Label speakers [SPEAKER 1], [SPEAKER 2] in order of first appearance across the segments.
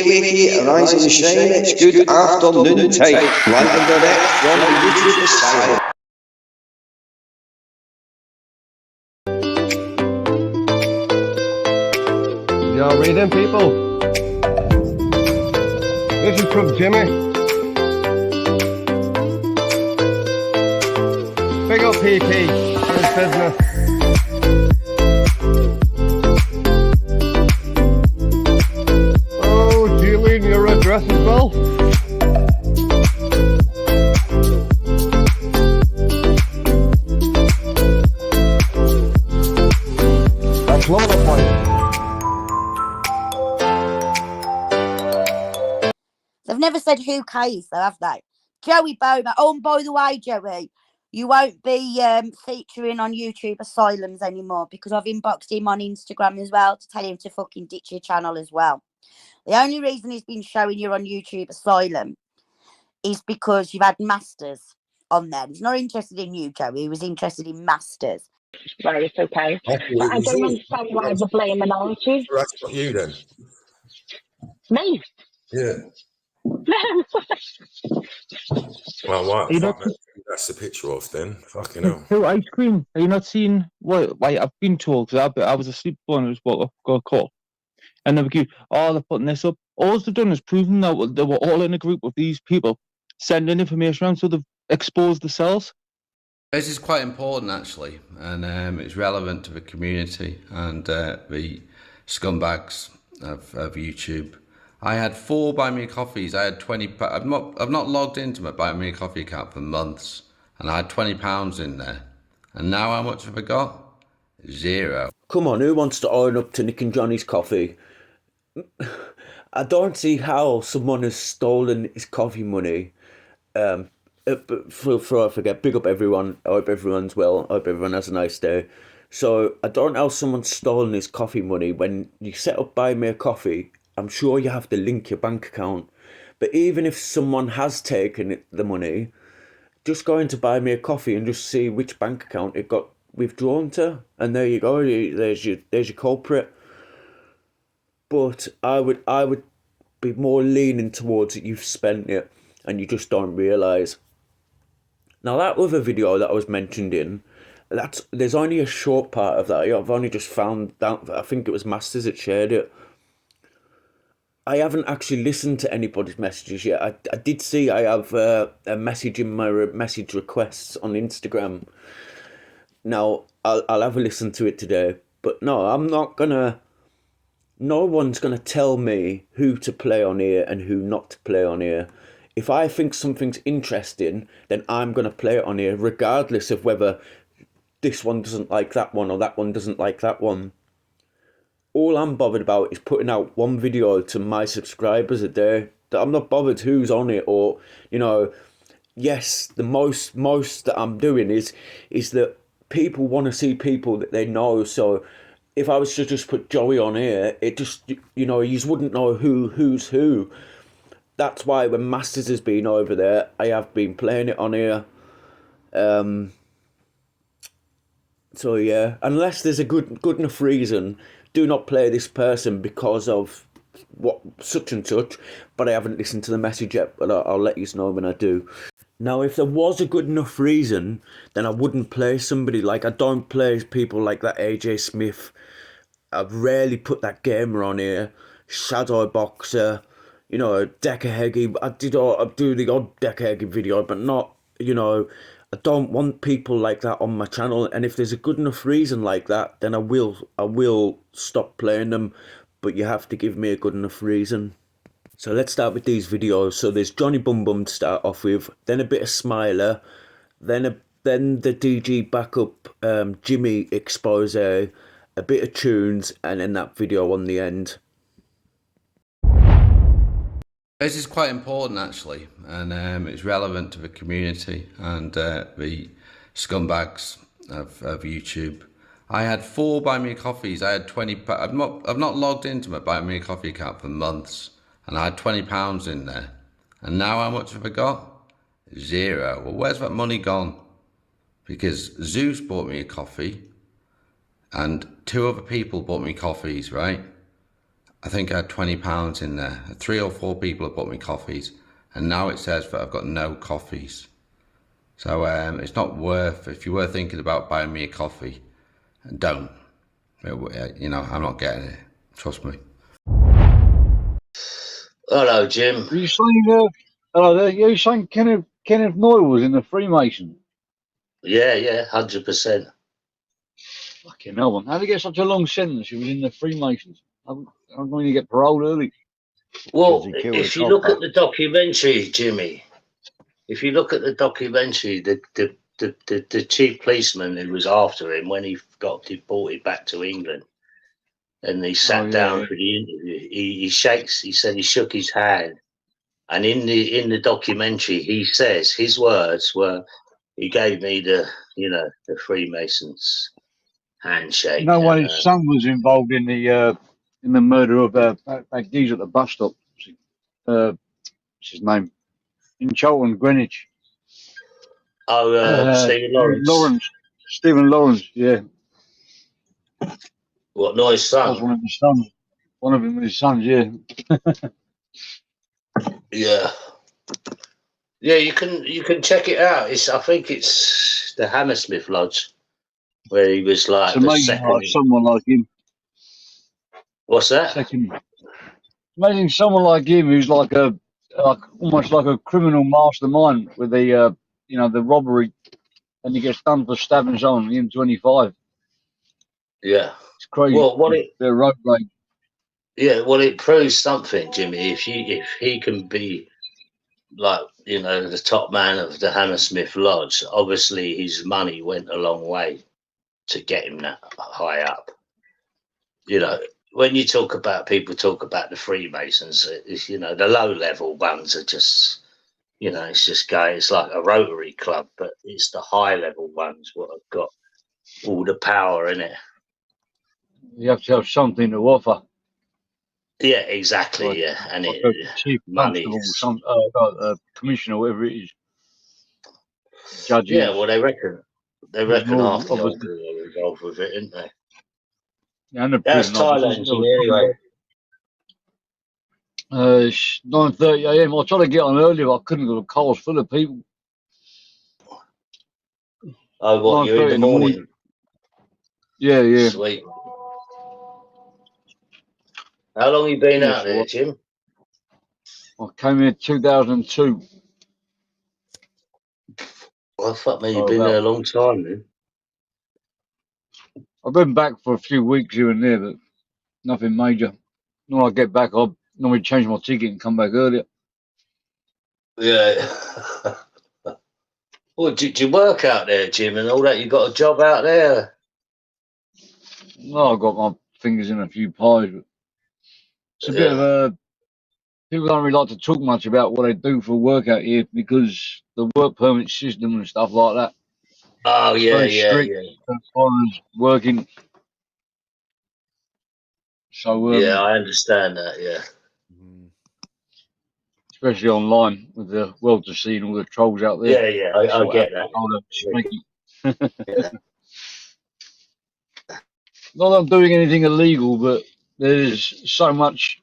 [SPEAKER 1] Wiki, Rising Shane, it's good afternoon time. Live and direct from the YouTube Asylum.
[SPEAKER 2] Y'all reading, people? This is from Jimmy. Big up PP for his business. Oh, Julian, your address as well? That's one of the points.
[SPEAKER 3] They've never said who cares, though, have they? Joey Bowman. Oh, and by the way, Joey, you won't be featuring on YouTube Asylums anymore because I've inboxed him on Instagram as well to tell him to fucking ditch your channel as well. The only reason he's been showing you on YouTube Asylum is because you've had Masters on there. He's not interested in you, Joey. He was interested in Masters.
[SPEAKER 4] Right, okay. But I don't understand why the blame on you.
[SPEAKER 5] That's not you then.
[SPEAKER 4] Me?
[SPEAKER 5] Yeah.
[SPEAKER 4] No.
[SPEAKER 5] Well, what?
[SPEAKER 6] You know,
[SPEAKER 5] That's the picture of then. Fucking hell.
[SPEAKER 6] who ice cream? Are you not seeing what? Why I've been told because I was asleep when I just woke up, got a call, and they were going, "Oh, they're putting this up." All they've done is proven that they were all in a group with these people, sending information around, so they've exposed themselves.
[SPEAKER 7] This is quite important actually, and it's relevant to the community and the scumbags of YouTube. I had 4 Buy Me a Coffees. I had 20. I've not logged into my Buy Me a Coffee account for months, and I had £20 in there. And now how much have I got? 0.
[SPEAKER 8] Come on, who wants to own up to Nick and Johnny's coffee? I don't see how someone has stolen his coffee money. Before I forget, big up everyone. I hope everyone's well. I hope everyone has a nice day. So I don't know how someone's stolen his coffee money. When you set up Buy Me a Coffee, I'm sure you have to link your bank account. But even if someone has taken the money, just go into Buy Me a Coffee and just see which bank account it got withdrawn to. And there you go, there's your culprit. But I would be more leaning towards that you've spent it and you just don't realise. Now that other video that I was mentioned in, there's only a short part of that. I've only just found out, I think it was Masters that shared it. I haven't actually listened to anybody's messages yet. I did see I have a message in my message requests on Instagram. Now, I'll have a listen to it today. But no, I'm not gonna... No one's gonna tell me who to play on here and who not to play on here. If I think something's interesting, then I'm gonna play it on here, regardless of whether this one doesn't like that one or that one doesn't like that one. All I'm bothered about is putting out one video to my subscribers a day. I'm not bothered who's on it or, you know, yes, the most that I'm doing is that people want to see people that they know. So if I was to just put Joey on here, it just, you know, you wouldn't know who's who. That's why when Masters has been over there, I have been playing it on here. So yeah, unless there's a good enough reason, do not play this person because of what such and such, but I haven't listened to the message yet, but I'll let you know when I do. Now, if there was a good enough reason, then I wouldn't play somebody like, I don't play people like that AJ Smith. I've rarely put that gamer on here, Shadow Boxer, you know, Decker Heggy. I do the odd Decker Heggy video, but not, you know, I don't want people like that on my channel. And if there's a good enough reason like that, then I will stop playing them. But you have to give me a good enough reason. So let's start with these videos. So there's Johnny Bum Bum to start off with, then a bit of Smiler, then the DG backup Jimmy expose, a bit of tunes, and then that video on the end.
[SPEAKER 7] This is quite important actually, and it's relevant to the community and the scumbags of YouTube. I had 4 Buy Me a Coffees. I had 20. I've not logged into my Buy Me a Coffee account for months, and I had £20 in there. And now how much have I got? 0. Well, where's that money gone? Because Zeus bought me a coffee, and 2 other people bought me coffees, right? I think I had £20 in there. 3 or 4 people have bought me coffees, and now it says that I've got no coffees. So it's not worth, if you were thinking about buying me a coffee, don't. You know, I'm not getting it. Trust me.
[SPEAKER 9] Hello, Jim.
[SPEAKER 10] Are you saying, hello there, you saying Kenneth Noyle was in the Freemasons?
[SPEAKER 9] Yeah, 100%.
[SPEAKER 10] Fucking hell, man. How did he get such a long sentence? He was in the Freemasons. I'm going to get paroled early.
[SPEAKER 9] Well,
[SPEAKER 1] Because he killed
[SPEAKER 9] if
[SPEAKER 1] a
[SPEAKER 9] you look
[SPEAKER 1] copper.
[SPEAKER 9] at the documentary, Jimmy, if you look at the documentary, the chief policeman who was after him when he got deported back to England, and he sat down for the interview, he said he shook his hand, and in the documentary he says his words were, he gave me the Freemasons handshake.
[SPEAKER 10] You know, when his son was involved in the murder of that geezer at the bus stop. What's his name? In Cheltenham, Greenwich.
[SPEAKER 9] Stephen Lawrence.
[SPEAKER 10] Stephen Lawrence, yeah.
[SPEAKER 9] What, not his
[SPEAKER 10] That was
[SPEAKER 9] son?
[SPEAKER 10] one of his sons. One of his sons, yeah.
[SPEAKER 9] Yeah, you can check it out. I think it's the Hammersmith Lodge, where he was like
[SPEAKER 10] It's
[SPEAKER 9] the
[SPEAKER 10] amazing,
[SPEAKER 9] second.
[SPEAKER 10] like someone like him.
[SPEAKER 9] What's that?
[SPEAKER 10] Second. Imagine someone like him who's like almost like a criminal mastermind with the the robbery, and he gets done for stabbing someone in 25.
[SPEAKER 9] Yeah,
[SPEAKER 10] it's crazy.
[SPEAKER 9] Well,
[SPEAKER 10] the road rage.
[SPEAKER 9] Yeah, well, it proves something, Jimmy. If he can be like the top man of the Hammersmith Lodge, obviously his money went a long way to get him that high up. When you talk about the Freemasons, the low level ones are just, it's just gay. It's like a Rotary Club, but it's the high level ones what have got all the power in it.
[SPEAKER 10] You have to have something to offer.
[SPEAKER 9] Yeah, exactly.
[SPEAKER 10] Like,
[SPEAKER 9] yeah, and
[SPEAKER 10] like
[SPEAKER 9] it
[SPEAKER 10] a chief
[SPEAKER 9] money.
[SPEAKER 10] constable, commissioner, whatever it is. Judges.
[SPEAKER 9] Yeah, well, they reckon half the
[SPEAKER 10] obviously.
[SPEAKER 9] London are involved with it, isn't they?
[SPEAKER 10] Yeah, and the
[SPEAKER 9] That's
[SPEAKER 10] prison
[SPEAKER 9] Thailand, anyway.
[SPEAKER 10] It's 9:30 a.m. I tried to get on earlier, but I couldn't go. The car was full of people.
[SPEAKER 9] Oh, what, you're in the morning?
[SPEAKER 10] Yeah.
[SPEAKER 9] Sweet. How long have you been out there, Jim?
[SPEAKER 10] I came here 2002.
[SPEAKER 9] Well, fuck me, you've been there a long time, then.
[SPEAKER 10] I've been back for a few weeks here and there, but nothing major. When I get back, I'll normally change my ticket and come back earlier.
[SPEAKER 9] Yeah. Well, do you work out there, Jim, and all that? You got a job out there?
[SPEAKER 10] Well, I've got my fingers in a few pies, but it's a bit of a... People don't really like to talk much about what they do for work out here because the work permit system and stuff like that.
[SPEAKER 9] Oh,
[SPEAKER 10] it's
[SPEAKER 9] yeah.
[SPEAKER 10] as far as working. So
[SPEAKER 9] yeah, I understand that. Yeah.
[SPEAKER 10] Especially online with the world to see and all the trolls out there.
[SPEAKER 9] Yeah, I get that.
[SPEAKER 10] Not that I'm doing anything illegal, but there's so much.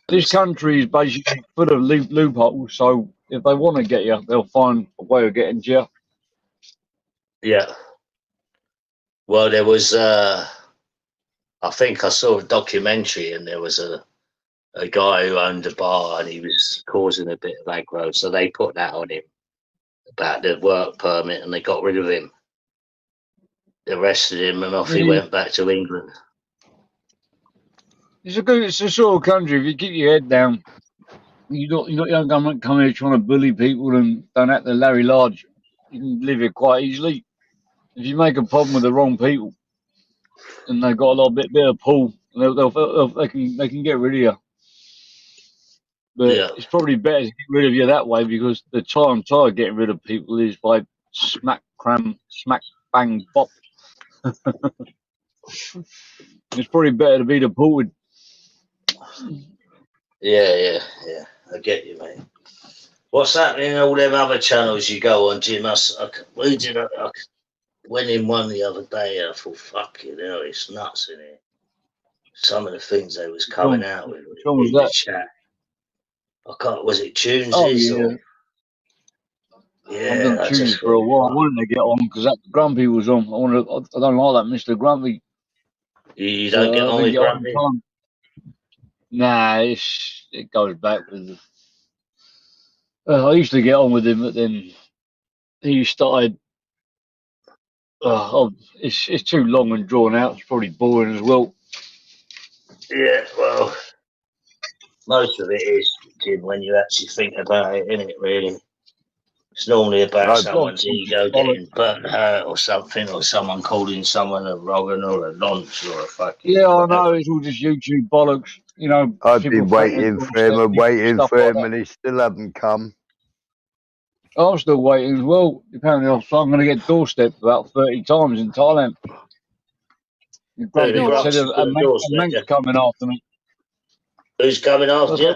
[SPEAKER 10] This country is basically full of loopholes. So if they want to get you, they'll find a way of getting to you.
[SPEAKER 9] Yeah. Well, there was, I think I saw a documentary, and there was a guy who owned a bar, and he was causing a bit of aggro. So they put that on him about the work permit, and they got rid of him. They arrested him, and off he went back to England.
[SPEAKER 10] It's a sort of country. If you keep your head down, you got young government coming here trying to bully people and don't act the Larry Large. You can live here quite easily. If you make a problem with the wrong people, and they've got a lot bit of pull, they can get rid of you. But it's probably better to get rid of you that way, because the time tired getting rid of people is by smack bang bop. It's probably better to be deported.
[SPEAKER 9] Yeah. I get you, mate. What's happening in all them other channels you go on, Jim? I went in one the other day, and I thought, fucking hell, it's nuts in here. Some of the things they was
[SPEAKER 10] Which
[SPEAKER 9] coming
[SPEAKER 10] one,
[SPEAKER 9] out with
[SPEAKER 10] which one was
[SPEAKER 9] in the
[SPEAKER 10] that?
[SPEAKER 9] chat. I can't. Was it
[SPEAKER 10] Oh
[SPEAKER 9] Tunes's
[SPEAKER 10] yeah,
[SPEAKER 9] or?
[SPEAKER 10] I've
[SPEAKER 9] Yeah,
[SPEAKER 10] done
[SPEAKER 9] I
[SPEAKER 10] Tunes
[SPEAKER 9] just
[SPEAKER 10] for a
[SPEAKER 9] thought,
[SPEAKER 10] while. I
[SPEAKER 9] fuck.
[SPEAKER 10] wanted to get on because that Grumpy was on. I don't like that Mr. Grumpy.
[SPEAKER 9] You don't get
[SPEAKER 10] So I
[SPEAKER 9] on
[SPEAKER 10] didn't
[SPEAKER 9] with
[SPEAKER 10] get on in
[SPEAKER 9] Grumpy?
[SPEAKER 10] time. Nah, it goes back with. I used to get on with him, but then he started. It's too long and drawn out. It's probably boring as well.
[SPEAKER 9] Yeah, well, most of it is, Jim, when you actually think about it, isn't it, really? It's normally about
[SPEAKER 10] Right, bollocks,
[SPEAKER 9] someone's ego
[SPEAKER 10] bollocks.
[SPEAKER 9] getting burnt hurt or something, or someone calling someone a Rogan or a nonce or a fucking
[SPEAKER 10] Yeah, I know.
[SPEAKER 9] whatever.
[SPEAKER 10] It's all just YouTube bollocks. You know,
[SPEAKER 1] I've
[SPEAKER 10] people
[SPEAKER 1] been
[SPEAKER 10] thank their
[SPEAKER 1] waiting for him
[SPEAKER 10] doorstep,
[SPEAKER 1] and waiting
[SPEAKER 10] stuff
[SPEAKER 1] for
[SPEAKER 10] like
[SPEAKER 1] him,
[SPEAKER 10] that.
[SPEAKER 1] and he still haven't come.
[SPEAKER 10] I'm still waiting as well. Apparently, I'm going to get doorstepped about 30 times in Thailand.
[SPEAKER 9] Who, the
[SPEAKER 10] Grumpy said
[SPEAKER 9] Grumps
[SPEAKER 10] a,
[SPEAKER 9] is
[SPEAKER 10] a,
[SPEAKER 9] going to
[SPEAKER 10] man, a
[SPEAKER 9] doorstep you?
[SPEAKER 10] mank's coming after me.
[SPEAKER 9] Who's coming after you?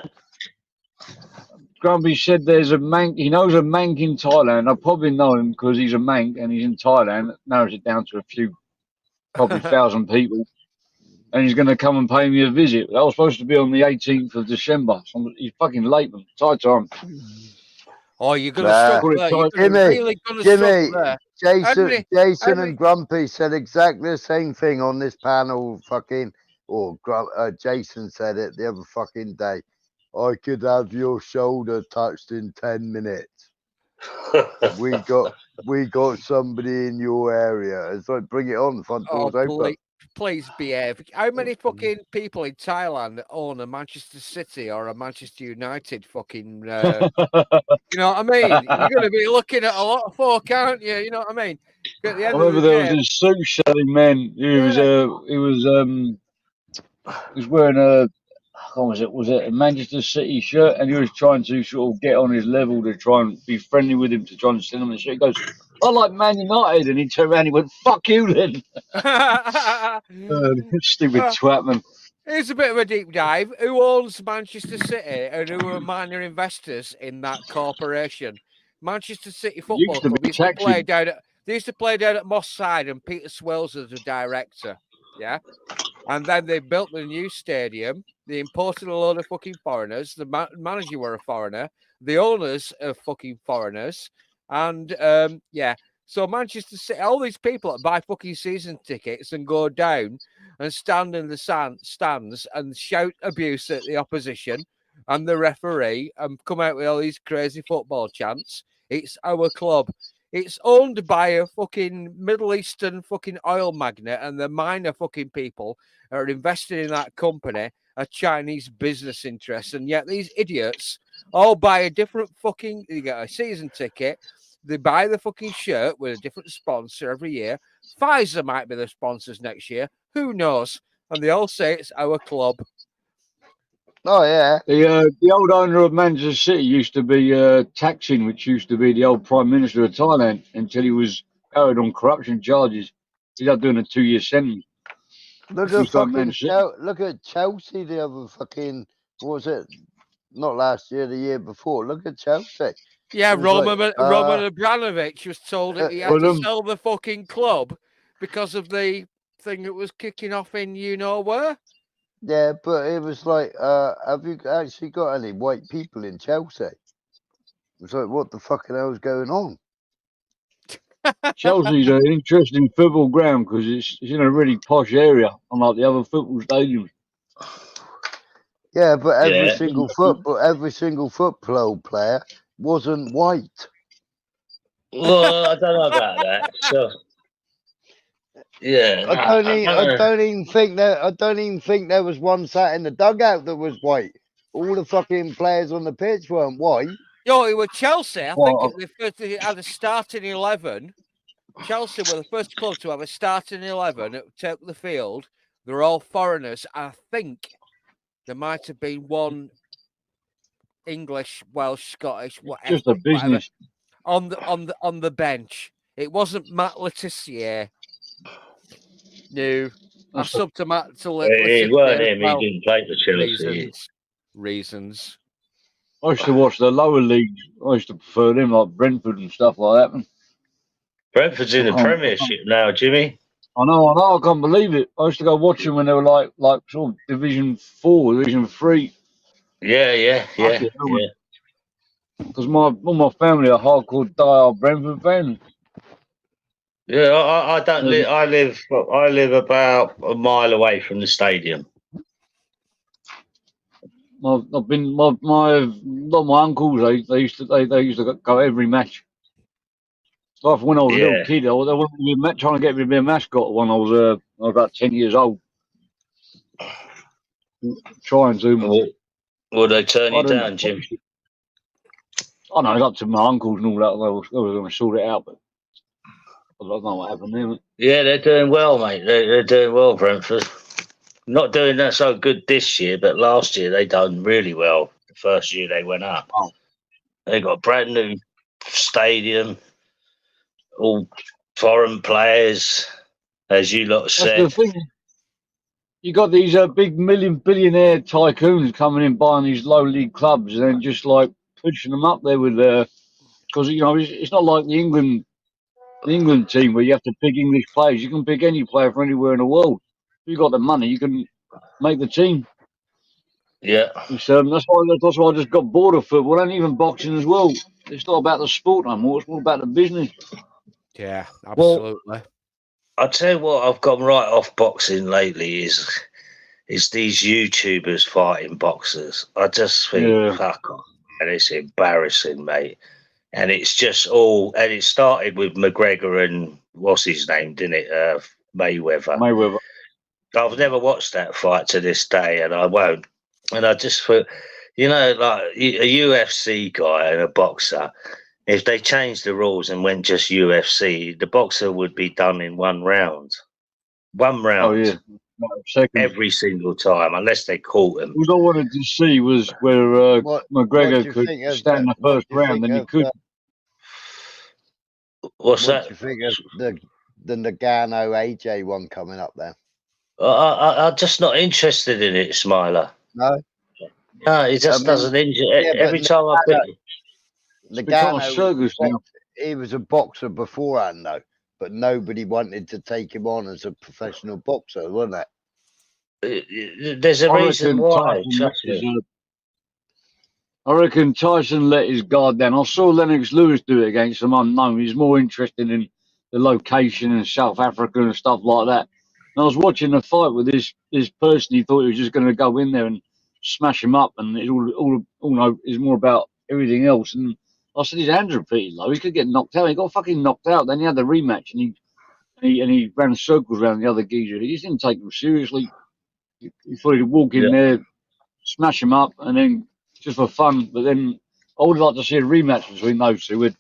[SPEAKER 10] Grumpy said there's a mank. He knows a mank in Thailand. I probably know him because he's a mank and he's in Thailand. That narrows it down to a few, probably 1,000 people. And he's going to come and pay me a visit. That was supposed to be on the 18th of December. So he's fucking late, man. Thai time.
[SPEAKER 11] Oh, you're going to struggle
[SPEAKER 10] Call it
[SPEAKER 11] there.
[SPEAKER 10] Thai.
[SPEAKER 11] You're going to really going to struggle there.
[SPEAKER 1] Jason
[SPEAKER 11] Every-
[SPEAKER 1] and Grumpy said exactly the same thing on this panel. Jason said it the other fucking day. I could have your shoulder touched in 10 minutes. we got somebody in your area. It's like, bring it on. The front door's open.
[SPEAKER 11] Please behave. How many fucking people in Thailand own a Manchester City or a Manchester United fucking? You know what I mean? You're going to be looking at a lot of folk, aren't you? You know what I mean? At the
[SPEAKER 10] I
[SPEAKER 11] end
[SPEAKER 10] remember
[SPEAKER 11] of the
[SPEAKER 10] there
[SPEAKER 11] day,
[SPEAKER 10] was a suit selling man. He was wearing a. Was it a Manchester City shirt? And he was trying to sort of get on his level to try and be friendly with him to try and sell him the shirt. He goes, I like Man United. And he turned around and he went, fuck you then. Stupid twat, man.
[SPEAKER 11] Here's a bit of a deep dive. Who owns Manchester City and who are minor investors in that corporation? Manchester City Football Club used to play down at, they used to play down at Moss Side, and Peter Swells was the director. Yeah. And then they built the new stadium. They imported a load of fucking foreigners. The manager were a foreigner. The owners are fucking foreigners. And yeah. So Manchester City, all these people that buy fucking season tickets and go down and stand in the stands and shout abuse at the opposition and the referee and come out with all these crazy football chants. It's our club. It's owned by a fucking Middle Eastern fucking oil magnate, and the minor fucking people are invested in that company are Chinese business interests. And yet these idiots all buy a different fucking, you get a season ticket, they buy the fucking shirt with a different sponsor every year. Pfizer might be the sponsors next year. Who knows? And they all say it's our club.
[SPEAKER 1] Oh, yeah.
[SPEAKER 10] The old owner of Manchester City used to be Thaksin, which used to be the old Prime Minister of Thailand, until he was carried on corruption charges. He's up doing a 2-year sentence.
[SPEAKER 1] Look at Chelsea the other fucking, what was it? Not last year, the year before. Look at Chelsea.
[SPEAKER 11] Yeah, Roman Abramovich was told that he had to sell the fucking club because of the thing that was kicking off in you know where.
[SPEAKER 1] Yeah, but it was like, have you actually got any white people in Chelsea? It's like, what the fucking hell is going on?
[SPEAKER 10] Chelsea's an interesting football ground because it's in a really posh area, unlike the other football stadiums.
[SPEAKER 1] Yeah, but every single football player wasn't white.
[SPEAKER 9] Well, I don't know about that. So, yeah,
[SPEAKER 1] I don't even think there was one sat in the dugout that was white. All the fucking players on the pitch weren't white.
[SPEAKER 11] Yo, it was Chelsea. I think they had a starting 11. Chelsea were the first club to have a starting 11 at take the field. They're all foreigners. I think there might have been one English, Welsh, Scottish, whatever.
[SPEAKER 10] Just a business.
[SPEAKER 11] Whatever, on the bench. It wasn't Matt Letizia. No. I subbed to Matt to Letizia.
[SPEAKER 9] It weren't him. He didn't play for Chelsea.
[SPEAKER 11] Reasons.
[SPEAKER 10] I used to watch the lower leagues. I used to prefer them, like Brentford and stuff like that.
[SPEAKER 9] Brentford's in the Premiership now, Jimmy.
[SPEAKER 10] I know, I can't believe it. I used to go watch them when they were like sort of Division 4, Division 3.
[SPEAKER 9] Yeah.
[SPEAKER 10] Because all my family are hardcore diehard Brentford fans.
[SPEAKER 9] Yeah, I don't live. I live about a mile away from the stadium.
[SPEAKER 10] I've been my lot of my uncles. They used to go every match. Like when I was a little
[SPEAKER 9] Yeah.
[SPEAKER 10] kid, I was trying to get me to be a mascot when I was about 10 years old. Trying to.
[SPEAKER 9] Will they turn
[SPEAKER 10] I
[SPEAKER 9] you
[SPEAKER 10] don't
[SPEAKER 9] down, Jim?
[SPEAKER 10] I know it's up to my uncles and all that. They were going to sort it out, but I don't know what happened there.
[SPEAKER 9] Yeah, they're doing well, mate. They're doing well, Brentford. Not doing that so good this year, but last year they done really well. The first year they went up.
[SPEAKER 10] Oh.
[SPEAKER 9] They got a brand new stadium, all foreign players, as you lot
[SPEAKER 10] That's
[SPEAKER 9] said.
[SPEAKER 10] the thing. You got these big billionaire tycoons coming in buying these low league clubs and then just like pushing them up there with because it's not like the England team where you have to pick English players. You can pick any player from anywhere in the world. If you got the money, you can make the team.
[SPEAKER 9] Yeah.
[SPEAKER 10] That's why I just got bored of football and even boxing as well. It's not about the sport no more. It's more about the business.
[SPEAKER 11] Yeah, absolutely.
[SPEAKER 9] I'll tell you what I've gone right off boxing lately is these YouTubers fighting boxers. I just think, fuck off. And it's embarrassing, mate. And it's just all, and it started with McGregor and what's his name, didn't it? Mayweather. I've never watched that fight to this day, and I won't. And I just thought, like a UFC guy and a boxer, if they changed the rules and went just UFC, the boxer would be done in 1 round. 1 round.
[SPEAKER 10] Oh, yeah.
[SPEAKER 9] Every single time, unless they caught him.
[SPEAKER 10] All I wanted to see was where McGregor could stand the first round, and he could.
[SPEAKER 9] What's
[SPEAKER 1] that? What do you think of the Nagano AJ one coming up there?
[SPEAKER 9] I'm just not interested in it, Smiler.
[SPEAKER 1] No?
[SPEAKER 9] No, he just doesn't injure. Every time I pick
[SPEAKER 1] Nagano, he was a boxer beforehand, though. But nobody wanted to take him on as a professional boxer, wasn't
[SPEAKER 9] it? There's a reason why.
[SPEAKER 10] I reckon Tyson let his guard down. I saw Lennox Lewis do it against some unknown. He's more interested in the location and South Africa and stuff like that. And I was watching the fight with this person. He thought he was just going to go in there and smash him up, and it's all is more about everything else. And I said his hands are pretty low. He could get knocked out. He got fucking knocked out. Then he had the rematch, and he ran circles around the other geezer. He just didn't take him seriously. He thought he'd walk in there, smash him up, and then just for fun. But then I would like to see a rematch between those two. Where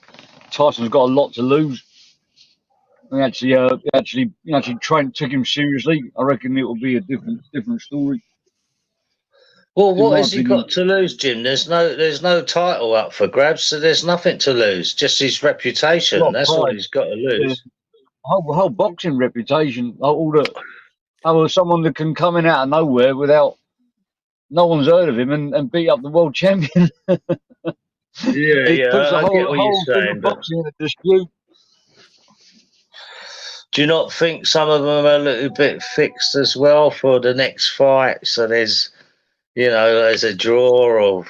[SPEAKER 10] Tyson's got a lot to lose. And actually took him seriously. I reckon it will be a different story.
[SPEAKER 9] Well, what has he got to lose, Jim? There's no title up for grabs, so there's nothing to lose. Just his reputation. That's all he's got to lose.
[SPEAKER 10] Whole boxing reputation. Someone that can come in out of nowhere without no one's heard of him and beat up the world champion.
[SPEAKER 9] Yeah, I get what you're saying.
[SPEAKER 10] Boxing in a dispute.
[SPEAKER 9] Do you not think some of them are a little bit fixed as well for the next fight? So there's a draw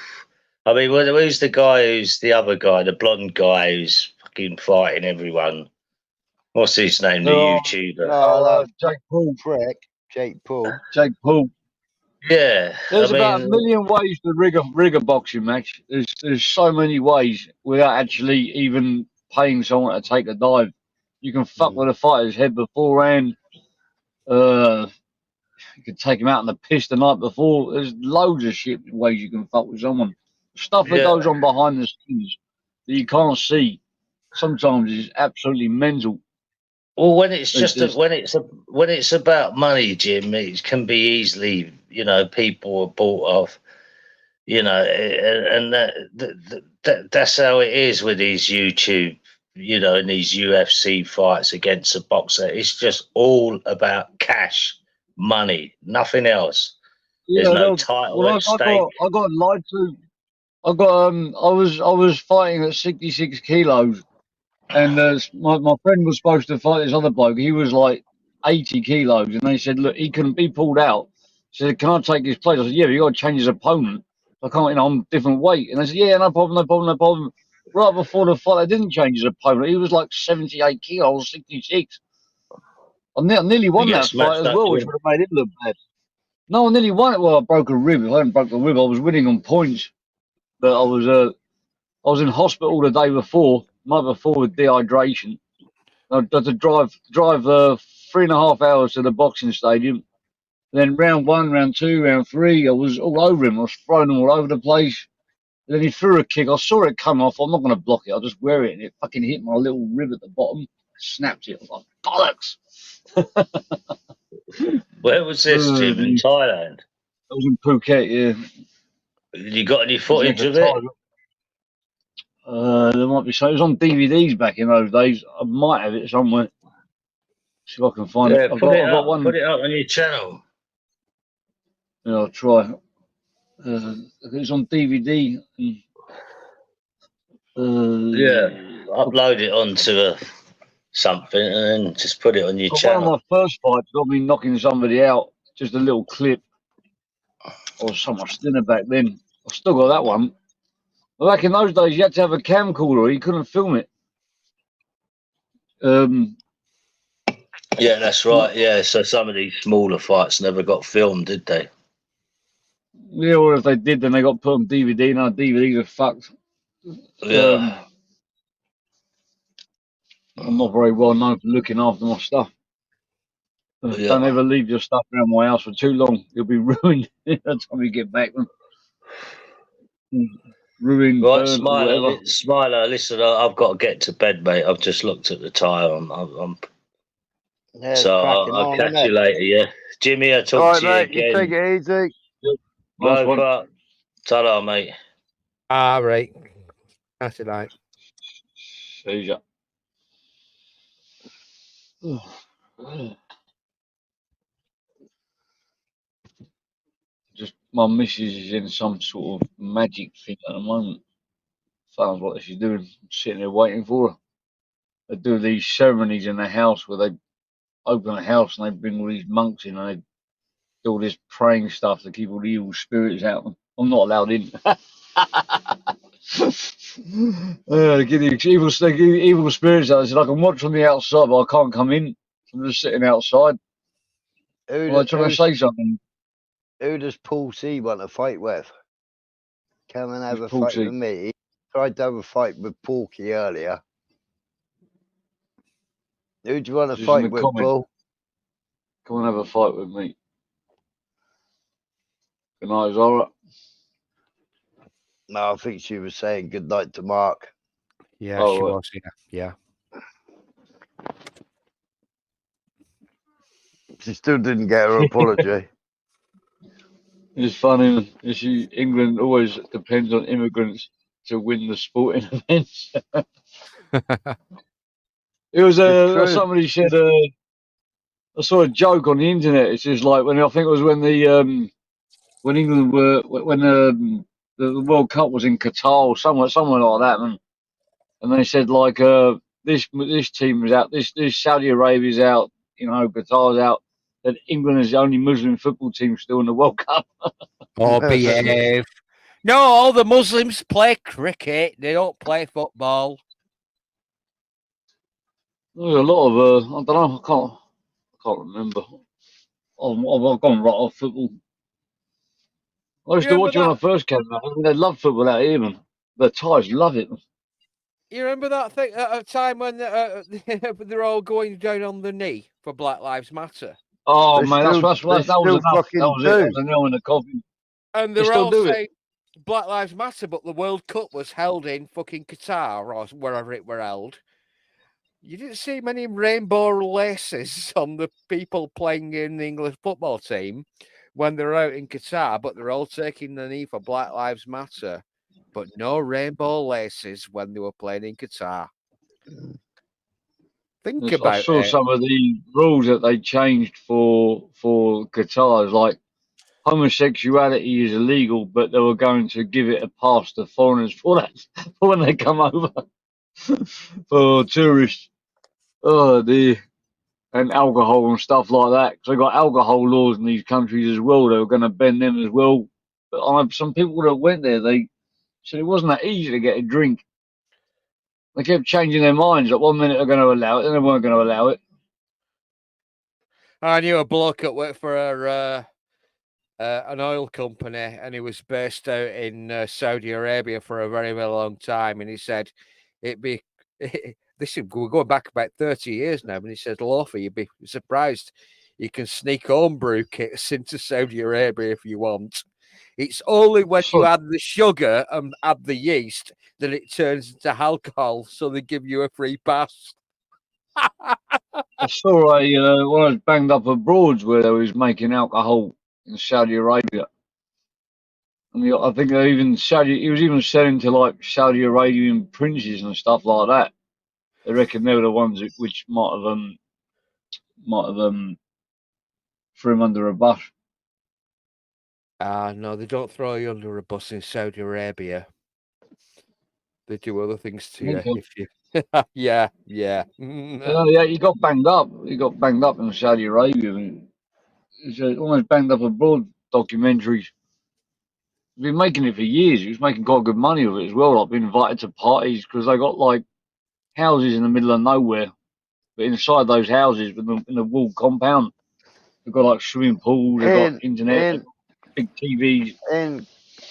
[SPEAKER 9] I mean, who's the guy who's the other guy, the blonde guy who's fucking fighting everyone? What's his name, the YouTuber?
[SPEAKER 10] Jake Paul.
[SPEAKER 1] Jake Paul.
[SPEAKER 10] Jake Paul.
[SPEAKER 9] Yeah.
[SPEAKER 10] There's about a million ways to rig a boxing match. There's so many ways without actually even paying someone to take a dive. You can fuck with a fighter's head beforehand. You can take him out in the piss the night before. There's loads of ways you can fuck with someone. Stuff that goes on behind the scenes that you can't see sometimes is absolutely mental.
[SPEAKER 9] Well, when when it's about money, Jim, it can be easily, people are bought off, and that's how it is with these YouTube, and these UFC fights against a boxer. It's just all about cash, money, nothing else. There's no title at stake.
[SPEAKER 10] I got lied to. I was fighting at 66 kilos. And my friend was supposed to fight this other bloke. He was like 80 kilos, and they said, look, he couldn't be pulled out. She said, can I take his place? I said, yeah, but you got to change his opponent. I can't, you know, I'm different weight. And they said, yeah, no problem, no problem, no problem. Right before the fight, they didn't change his opponent. He was like 78 kilos, 66. I nearly won that fight as well, which would have made him look bad. No, I nearly won it. Well, I broke a rib. If I hadn't broke the rib, I was winning on points. But I was in hospital the day before, night before with dehydration. I had to drive 3.5 hours to the boxing stadium. Then round 1, round 2, round 3, I was all over him. I was throwing him all over the place. Then he threw a kick. I saw it come off. I'm not going to block it. I'll just wear it. And it fucking hit my little rib at the bottom. Snapped it. I was like, bollocks.
[SPEAKER 9] Where was this, Jim? In Thailand?
[SPEAKER 10] I was in Phuket, yeah.
[SPEAKER 9] You got any footage of it?
[SPEAKER 10] There might be so. It was on DVDs back in those days. I might have it somewhere. See if I can find it. I've got one.
[SPEAKER 9] Put it up on your channel.
[SPEAKER 10] Yeah, I'll try. It's on DVD.
[SPEAKER 9] Yeah, upload it onto something and then just put it on your channel.
[SPEAKER 10] One of my first fights got me knocking somebody out. Just a little clip. Or so much thinner back then. I've still got that one. But back in those days, you had to have a camcorder. You couldn't film it.
[SPEAKER 9] Yeah, that's right. Yeah, so some of these smaller fights never got filmed, did they?
[SPEAKER 10] Yeah, or if they did, then they got put on DVD. Now DVDs are fucked.
[SPEAKER 9] Yeah.
[SPEAKER 10] I'm not very well known for looking after my stuff.
[SPEAKER 9] Yeah.
[SPEAKER 10] Don't ever leave your stuff around my house for too long. You'll be ruined by the time you get back. Ruined,
[SPEAKER 9] right,
[SPEAKER 10] burnt,
[SPEAKER 9] Smiler, listen, I've got to get to bed, mate. I've just looked at the time. So I'll catch you later, yeah? Jimmy, I'll talk to you
[SPEAKER 1] mate,
[SPEAKER 9] again.
[SPEAKER 1] You take it easy.
[SPEAKER 9] Nice ta-ra, mate.
[SPEAKER 11] All right. That's it, right.
[SPEAKER 10] See ya. Just my missus is in some sort of magic thing at the moment. Sounds like she's doing. I'm sitting there waiting for her. They do these ceremonies in the house where they open a house and they bring all these monks in and they do all this praying stuff to keep all the evil spirits out. I'm not allowed in. They get the evil spirits out. I said I can watch from the outside, but I can't come in. I'm just sitting outside. I'm trying to say something.
[SPEAKER 1] Who does Paul C want to fight with? Come and have a
[SPEAKER 10] Paul
[SPEAKER 1] fight
[SPEAKER 10] C?
[SPEAKER 1] with me. He tried to have a fight with Porky earlier. Who do you want to
[SPEAKER 10] Just
[SPEAKER 1] fight with, Paul?
[SPEAKER 10] Come and have a fight with me. Good night, Zara.
[SPEAKER 1] No, I think she was saying good night to Mark.
[SPEAKER 11] Yeah, she was. Yeah.
[SPEAKER 1] She still didn't get her apology.
[SPEAKER 10] It's funny. England always depends on immigrants to win the sporting events. It was somebody said. I saw a joke on the internet. It's just like when I think it was when the when England were when the World Cup was in Qatar or somewhere like that, and they said like this team is out, this Saudi Arabia's out, you know, Qatar's out. That England is the only Muslim football team still in the World Cup.
[SPEAKER 11] Oh, behave. No, all the Muslims play cricket. They don't play football.
[SPEAKER 10] There's a lot of I don't know. I can't remember. I've gone right off football. I used to watch it when I first came out. They love football out here, man. The Thais love it.
[SPEAKER 11] You remember that thing at a time when they're all going down on the knee for Black Lives Matter?
[SPEAKER 10] Oh man, that was enough. That was it. That was a nail in the coffin.
[SPEAKER 11] And they're all saying Black Lives Matter, but the World Cup was held in fucking Qatar or wherever it were held. You didn't see many rainbow laces on the people playing in the English football team when they're out in Qatar, but they're all taking the knee for Black Lives Matter, but no rainbow laces when they were playing in Qatar. Think about it.
[SPEAKER 10] I saw some of the rules that they changed for Qatar. Like homosexuality is illegal, but they were going to give it a pass to foreigners for that for when they come over for tourists. Oh dear. and alcohol and stuff like that. Because they got alcohol laws in these countries as well. They were going to ban them as well. But I have some people that went there, they said it wasn't that easy to get a drink. They kept changing their minds. Like 1 minute they're going to allow it, then they weren't going to allow it.
[SPEAKER 11] I knew a bloke that worked for an oil company, and he was based out in Saudi Arabia for a very, very long time. And he said it'd be we're going back about 30 years now. And he said, Loafer, you'd be surprised. You can sneak homebrew kits into Saudi Arabia if you want. It's only when you add the sugar and add the yeast that it turns into alcohol. So they give you a free pass.
[SPEAKER 10] I saw one of those banged up abroad where they was making alcohol in Saudi Arabia. And I think he was even selling to like Saudi Arabian princes and stuff like that. They reckon they were the ones which might have threw him under a bus.
[SPEAKER 11] No, they don't throw you under a bus in Saudi Arabia. They do other things to you if you. yeah.
[SPEAKER 10] Yeah, he got banged up. He got banged up in Saudi Arabia. It's almost banged up abroad documentaries. He's been making it for years. He was making quite good money with it as well. Like being invited to parties because they got like houses in the middle of nowhere, but inside those houses, in the wall compound, they've got like swimming pools, they've got internet, they've got big TVs.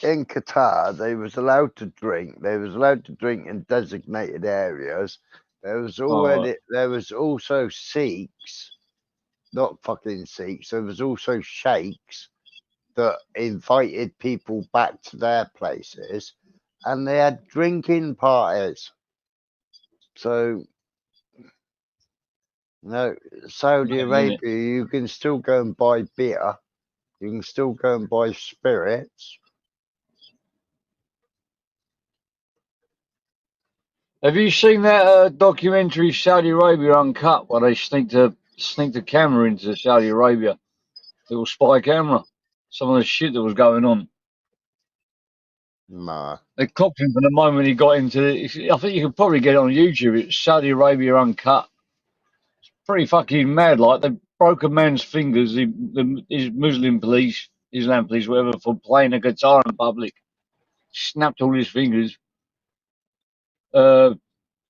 [SPEAKER 1] In Qatar, they was allowed to drink. They was allowed to drink in designated areas. There was also Sikhs, not fucking Sikhs. There was also sheikhs that invited people back to their places, and they had drinking parties. So, no, Saudi Arabia, you can still go and buy beer. You can still go and buy spirits.
[SPEAKER 10] Have you seen that documentary Saudi Arabia Uncut where they sneaked a camera into Saudi Arabia? Little spy camera. Some of the shit that was going on.
[SPEAKER 1] Nah.
[SPEAKER 10] They copped him from the moment he got into it. I think you could probably get it on YouTube. It's Saudi Arabia Uncut. It's pretty fucking mad. Like, they broke a man's fingers, his Muslim police, Islam police, whatever, for playing a guitar in public. Snapped all his fingers. And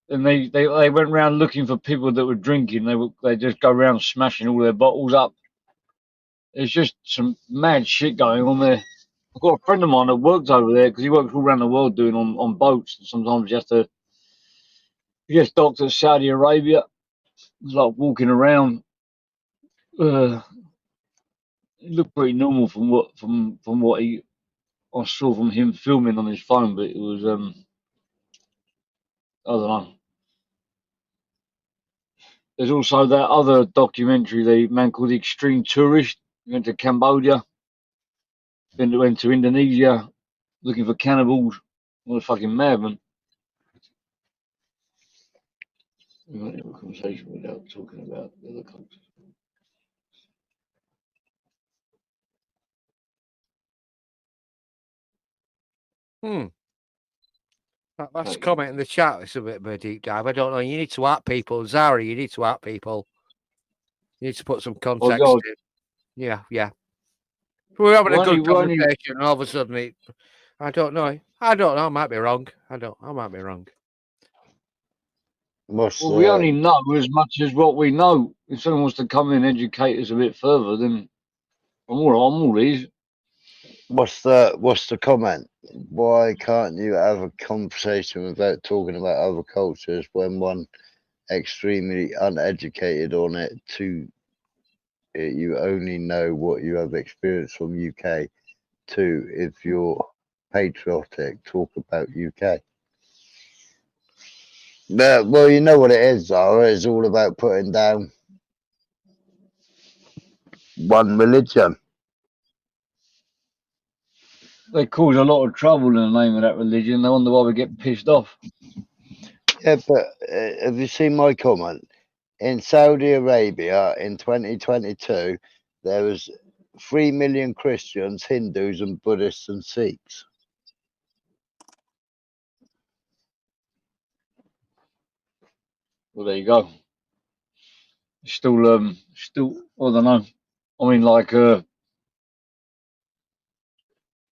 [SPEAKER 10] they went around looking for people that were drinking. They just go around smashing all their bottles up. There's just some mad shit going on there. I've got a friend of mine that works over there because he works all around the world doing on boats. And sometimes he gets docked at Saudi Arabia. It's like walking around. It looked pretty normal from what I saw from him filming on his phone, but it was I don't know. There's also that other documentary, the man called The Extreme Tourist. He went to Cambodia, went to Indonesia, looking for cannibals. What a fucking madman. We won't have a conversation without talking about the other cultures.
[SPEAKER 11] That's a comment in the chat. It's a bit of a deep dive. I don't know. You need to at people. Zara, you need to at people. You need to put some context in. Yeah. We're having a good conversation, and all of a sudden, I don't know. I might be wrong. I might be wrong.
[SPEAKER 10] Well, we only know as much as what we know. If someone wants to come in and educate us a bit further, then I'm all ears.
[SPEAKER 1] What's the comment? Why can't you have a conversation without talking about other cultures when one extremely uneducated on it? You only know what you have experienced from UK. Two, if you're patriotic, talk about UK. Well, you know what it is, Zara. It's all about putting down one religion.
[SPEAKER 10] They cause a lot of trouble in the name of that religion. They wonder why we get pissed off.
[SPEAKER 1] Yeah, but have you seen my comment? In Saudi Arabia in 2022, there was 3 million Christians, Hindus, and Buddhists and Sikhs.
[SPEAKER 10] Well, there you go. still, I don't know. I mean, like, I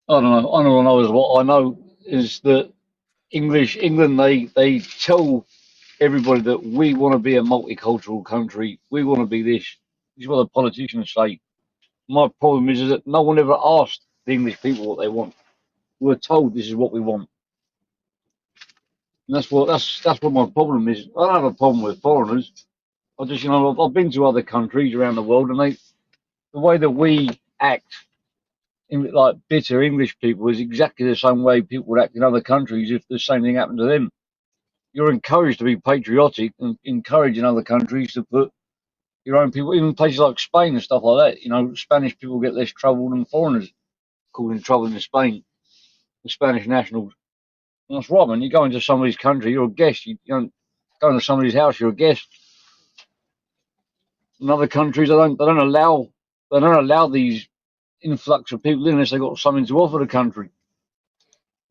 [SPEAKER 10] don't know. All I know is what I know is that England, they tell everybody that we want to be a multicultural country. We want to be this. This is what the politicians say. My problem is that no one ever asked the English people what they want. We're told this is what we want. And that's what my problem is. I don't have a problem with foreigners. I just, I've been to other countries around the world, and the way that we act, like bitter English people, is exactly the same way people would act in other countries if the same thing happened to them. You're encouraged to be patriotic and encourage in other countries to put your own people, even places like Spain and stuff like that. Spanish people get less trouble than foreigners causing trouble in Spain, the Spanish nationals. And that's right, man. You go into somebody's country, you're a guest. You don't go into somebody's house, you're a guest. In other countries, they don't allow these influx of people in unless they've got something to offer the country.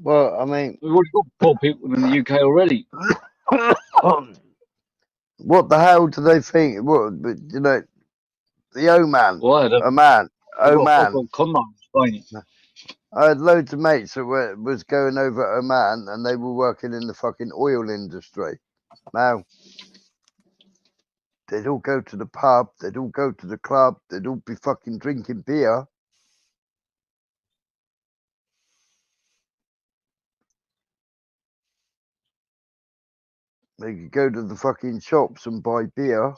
[SPEAKER 1] Well, I mean,
[SPEAKER 10] we've already got poor people in the UK already.
[SPEAKER 1] What the hell do they think? What, the Oman, Oman. I had loads of mates that was going over Oman, and they were working in the fucking oil industry. Now, they'd all go to the pub, they'd all go to the club, they'd all be fucking drinking beer. They could go to the fucking shops and buy beer.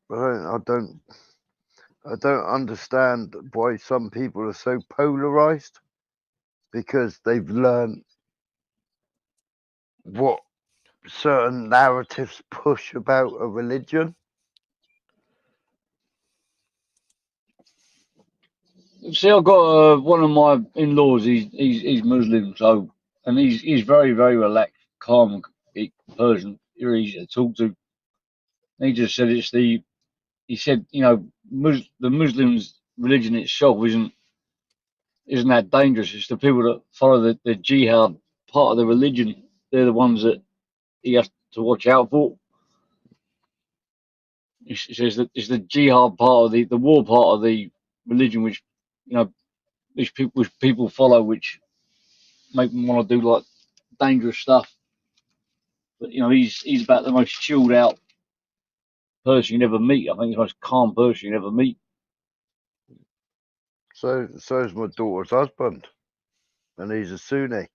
[SPEAKER 1] But I don't understand why some people are so polarized, because they've learned what certain narratives push about a religion.
[SPEAKER 10] See, I've got one of my in-laws. He's Muslim, so, and he's very, very relaxed, calm person. You're easy to talk to. He just said he said, the Muslims' religion itself isn't that dangerous. It's the people that follow the jihad part of the religion. They're the ones that he has to watch out for. He says that it's the jihad part of the war part of the religion, which which people follow, which make them want to do like dangerous stuff. But he's about the most chilled out person you never meet. I think he's the most calm person you never meet.
[SPEAKER 1] So's my daughter's husband, and he's a Sunni.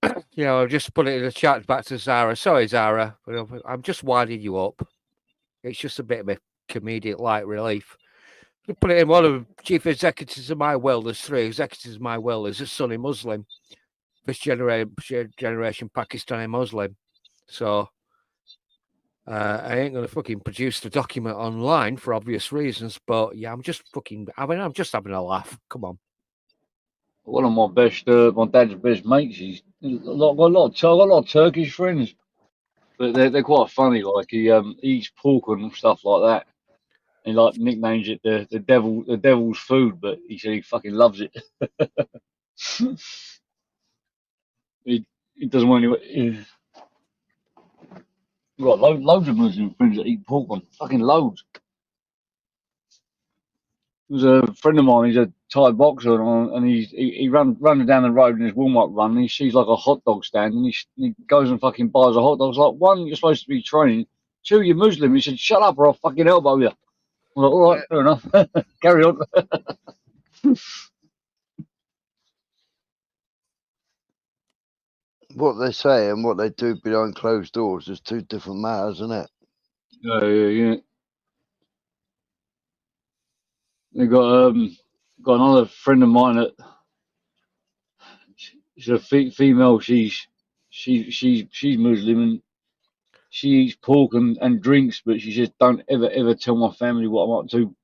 [SPEAKER 11] I've just put it in the chat back to Zara. Sorry, Zara, but I'm just winding you up. It's just a bit of a comedic light relief. I put it in one of the chief executives of my will. There's 3 executives of my will. There's a Sunni Muslim, first generation Pakistani Muslim. So I ain't gonna fucking produce the document online for obvious reasons. But yeah, I'm just having a laugh. Come on.
[SPEAKER 10] One of my dad's best mates. He's got a lot of Turkish friends, but they're quite funny. Like he eats pork and stuff like that. He like nicknames it the devil's food, but he said he fucking loves it. he doesn't want any. We've got loads of Muslim friends that eat pork on, fucking loads. There's a friend of mine. He's a Thai boxer, and he runs down the road in his warm-up run, and he sees like a hot dog stand, and he goes and fucking buys a hot dog. It's like, 1, you're supposed to be training. 2, you're Muslim. He said, shut up or I'll fucking elbow you. I'm like, all right, fair enough. Carry on.
[SPEAKER 1] What they say and what they do behind closed doors is 2 different matters, isn't it?
[SPEAKER 10] Yeah. They got another friend of mine that she's a female. She's Muslim, and she eats pork and drinks, but she says, don't ever tell my family what I'm up to.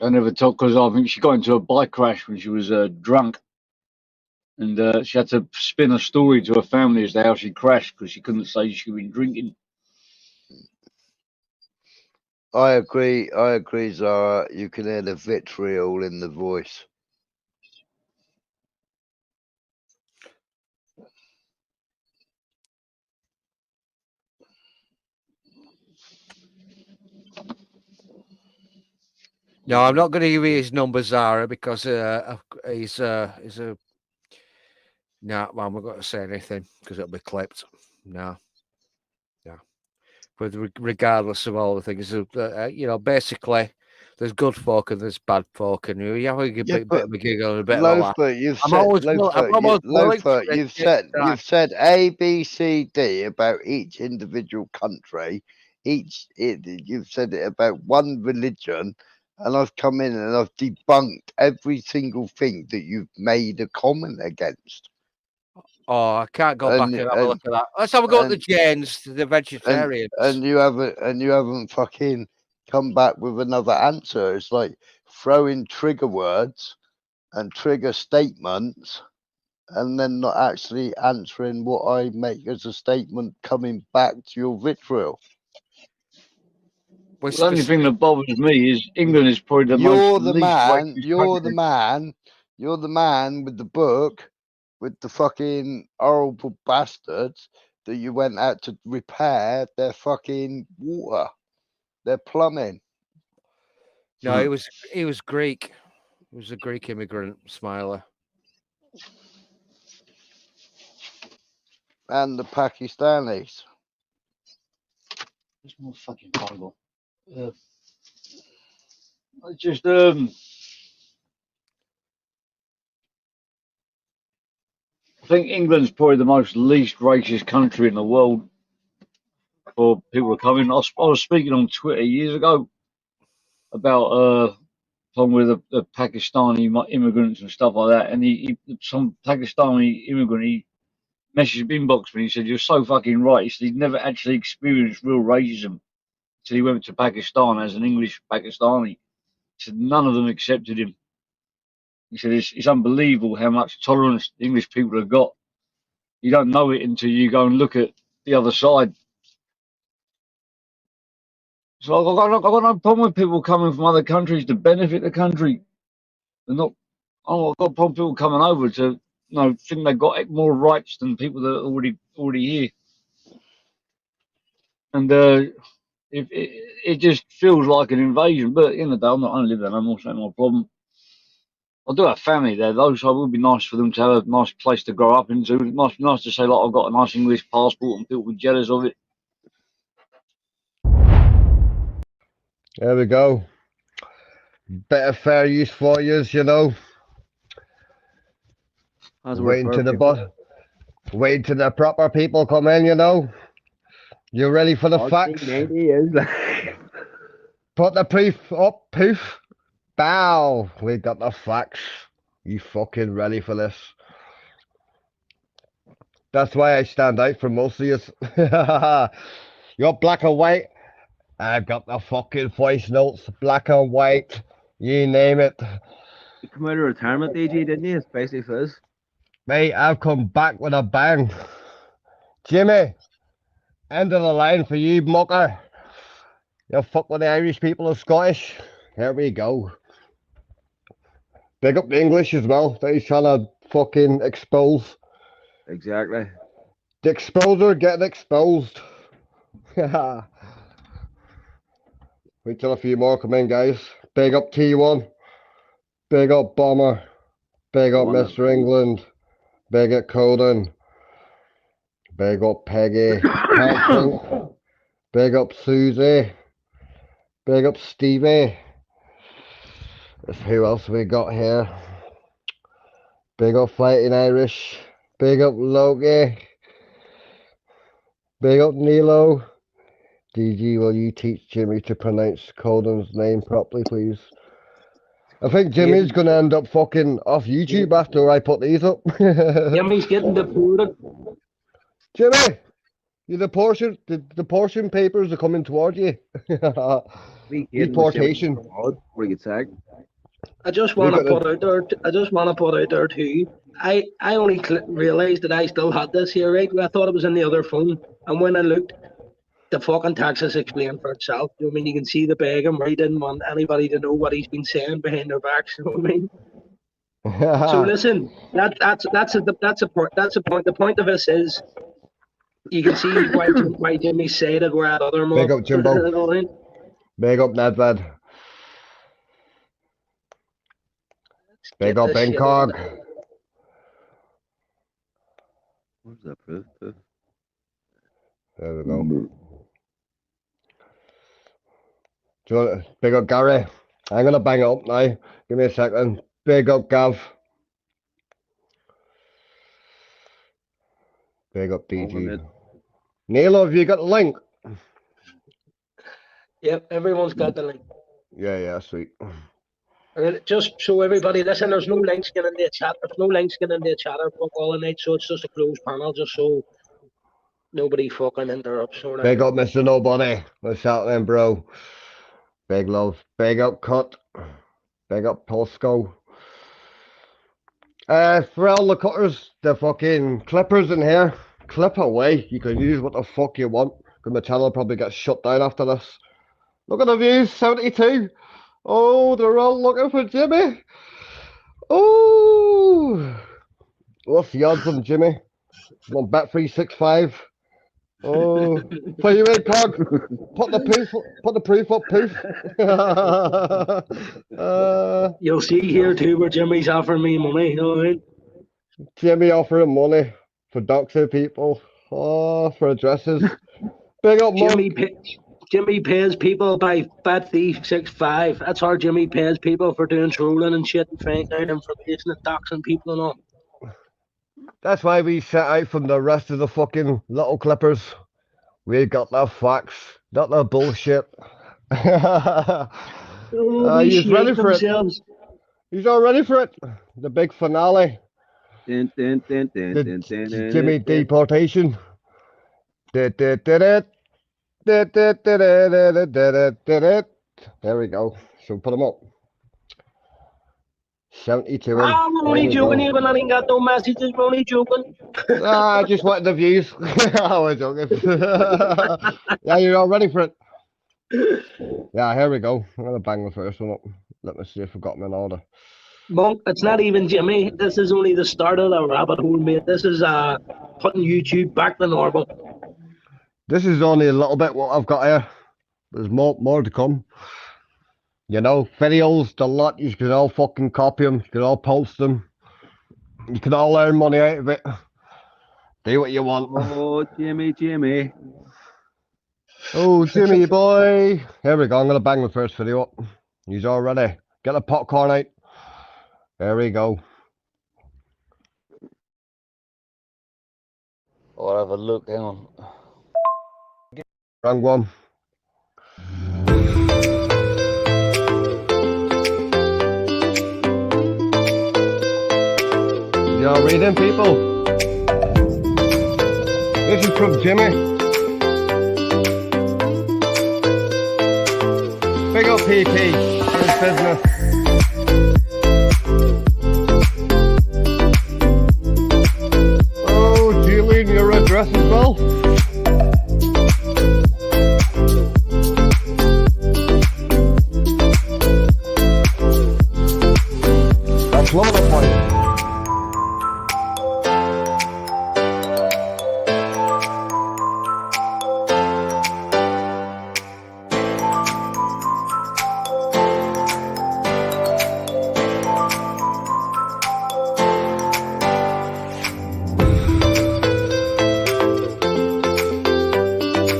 [SPEAKER 10] I never told, because I think she got into a bike crash when she was drunk, and she had to spin a story to her family as to how she crashed because she couldn't say she'd been drinking.
[SPEAKER 1] I agree, Zara. You can hear the vitriol in the voice.
[SPEAKER 11] No, I'm not going to give you his number, Zara, because he's a. No, I'm not going to say anything because it'll be clipped. No. But regardless of all the things, basically, there's good folk and there's bad folk, and you have a bit of a giggle and a bit of a laugh.
[SPEAKER 1] Loafer, you've said A, B, C, D about each individual country. You've said it about one religion, and I've come in and I've debunked every single thing that you've made a comment against.
[SPEAKER 11] Oh, I can't go back and have a look at that. Let's have a go at the Jains, the vegetarians.
[SPEAKER 1] And you haven't fucking come back with another answer. It's like throwing trigger words and trigger statements and then not actually answering what I make as a statement coming back to your vitriol.
[SPEAKER 10] The only thing that bothers me is England is probably the
[SPEAKER 1] You're
[SPEAKER 10] most
[SPEAKER 1] the
[SPEAKER 10] least
[SPEAKER 1] man.
[SPEAKER 10] racist
[SPEAKER 1] You're
[SPEAKER 10] country.
[SPEAKER 1] the man. You're the man with the book, with the fucking horrible bastards that you went out to repair their fucking water, their plumbing.
[SPEAKER 11] No, he was Greek. He was a Greek immigrant, Smiler.
[SPEAKER 1] And the Pakistanis.
[SPEAKER 10] It's more fucking horrible. I just I think England's probably the most least racist country in the world for people to come in. I was speaking on Twitter years ago about talking with the Pakistani immigrants and stuff like that, and some Pakistani immigrant, he messaged inbox me. He said, "You're so fucking right." He said he'd never actually experienced real racism until he went to Pakistan as an English Pakistani. He said none of them accepted him. He said it's unbelievable how much tolerance the English people have got. You don't know it until you go and look at the other side. So I've got no problem with people coming from other countries to benefit the country. They're not. I've got a problem with people coming over to think they've got more rights than people that are already here. And it just feels like an invasion. But in the day, I'm not only live there no more, so no problem. I do have family there though, so it would be nice for them to have a nice place to grow up into. It must be nice to say like I've got a nice English passport and people will be jealous of it.
[SPEAKER 2] There we go. Bit of fair use for yous, you know. Waiting to the proper people come in, you know. You ready for the facts? Put the proof up, poof. Bow. We got the facts. You fucking ready for this? That's why I stand out from most of you. You're black and white. I've got the fucking voice notes, black and white. You name it.
[SPEAKER 12] You come out of retirement, AJ, didn't you? Spicy Fizz.
[SPEAKER 2] Mate, I've come back with a bang. Jimmy, end of the line for you, mucker. You fuck with the Irish people or Scottish. Here we go. Big up the English as well. That he's trying to fucking expose.
[SPEAKER 12] Exactly.
[SPEAKER 2] The exposer getting exposed. Wait till a few more come in, guys. Big up T1. Big up Bomber. Big up Mr. England. Big up Coden. Big up Peggy. Big up Susie. Big up Stevie. Who else we got here? Big up Fighting Irish. Big up Loki. Big up Nilo. DG, will you teach Jimmy to pronounce Coden's name properly, please? I think Jimmy's going to end up fucking off YouTube after I put these up.
[SPEAKER 13] Jimmy's getting deported.
[SPEAKER 2] Jimmy, the portion papers are coming towards you. Deportation.
[SPEAKER 12] What do you think?
[SPEAKER 13] I just want to put out there too. I only realised that I still had this here, right? I thought it was in the other phone, and when I looked, the fucking text is explained for itself. You know what I mean? You can see the begging where he didn't want anybody to know what he's been saying behind their backs. You know what I mean? So listen, that's a point. The point of this is you can see why Jimmy said it. We're at other more.
[SPEAKER 2] Big up Jimbo. Big up Nedved. Big up Incog.
[SPEAKER 12] Where's that proof?
[SPEAKER 2] There we go. Big up Gary. I'm gonna bang it up now. Give me a second. Big up Gav. Big up DG. Neil, have you got the link?
[SPEAKER 13] Yep, everyone's got the link.
[SPEAKER 2] Yeah, sweet.
[SPEAKER 13] Just so everybody listen, there's no links getting in the chat. There's no links getting in the chat or fuck all the night, so it's just a closed panel, just so nobody fucking interrupts. Sort of.
[SPEAKER 2] Big up Mr. Nobody. What's happening, bro? Big love. Big up Cut. Big up Polsco. For all the cutters, the fucking clippers in here, clip away. You can use what the fuck you want. Because my channel probably gets shut down after this. Look at the views, 72. Oh, they're all looking for Jimmy. Oh, what's the odds on Jimmy? On Bet365. Oh, play you in, Cog. Put the proof up, poof.
[SPEAKER 13] You'll see here too where Jimmy's offering me money. You know what I mean?
[SPEAKER 2] Jimmy offering money for doxing people. Oh, for addresses. Big up,
[SPEAKER 13] Jimmy pays people by Bet365. That's how Jimmy pays people for doing trolling and shit and finding out information and doxing people and all.
[SPEAKER 2] That's why we set out from the rest of the fucking little clippers. We got the facts, not the bullshit. He's ready for it. He's all ready for it. The big finale. The Jimmy deportation. There we go. So put him up. 72.
[SPEAKER 13] I'm only joking, even I ain't got no messages. I'm only joking.
[SPEAKER 2] I just wanted the views. I was joking. Yeah, you're all ready for it. Yeah, here we go. I'm gonna bang the first one up. Let me see if I've got them in order.
[SPEAKER 13] Monk, it's not even Jimmy. This is only the start of the rabbit hole, mate. This is putting YouTube back to normal.
[SPEAKER 2] This is only a little bit what I've got here. There's more to come. You know, videos, the lot, you can all fucking copy them, you can all post them. You can all earn money out of it. Do what you want.
[SPEAKER 12] Oh, Jimmy.
[SPEAKER 2] Oh, Jimmy boy. Here we go, I'm going to bang the first video up. He's all ready. Get the popcorn out. There we go.
[SPEAKER 14] I'll have a look, hang on.
[SPEAKER 2] Wrong one. Y'all reading, people? This is from Jimmy. Big up PT. His business. Oh, Julian, your address as well? That's one of the points.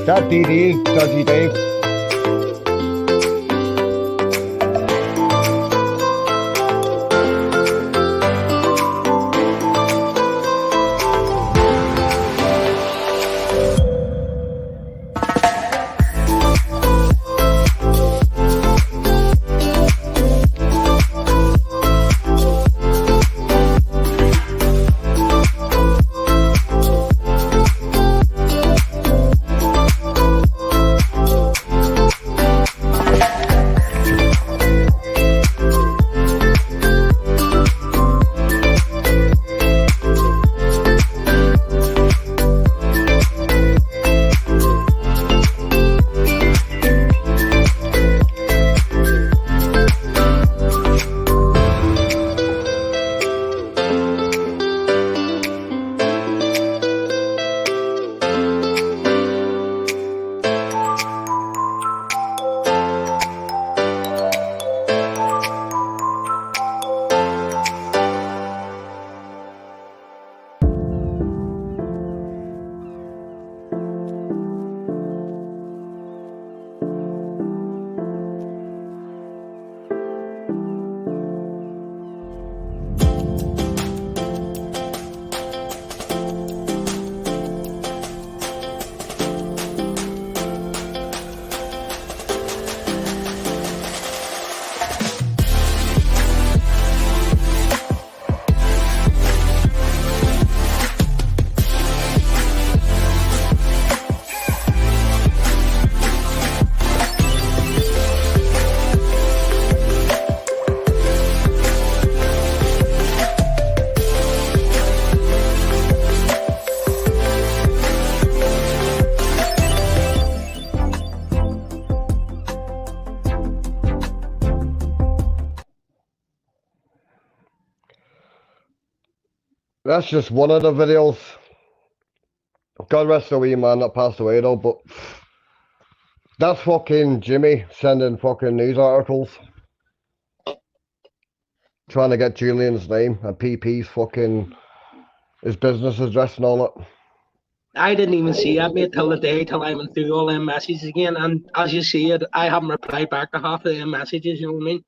[SPEAKER 2] That DD, Dodgy Dave. That's just one of the videos. God rest the wee man that passed away though, but that's fucking Jimmy sending fucking news articles. Trying to get Julian's name and PP's fucking his business address and all that.
[SPEAKER 13] I didn't even see that, mate, till the day, till I went through all them messages again. And as you see it, I haven't replied back to half of them messages, you know what I mean?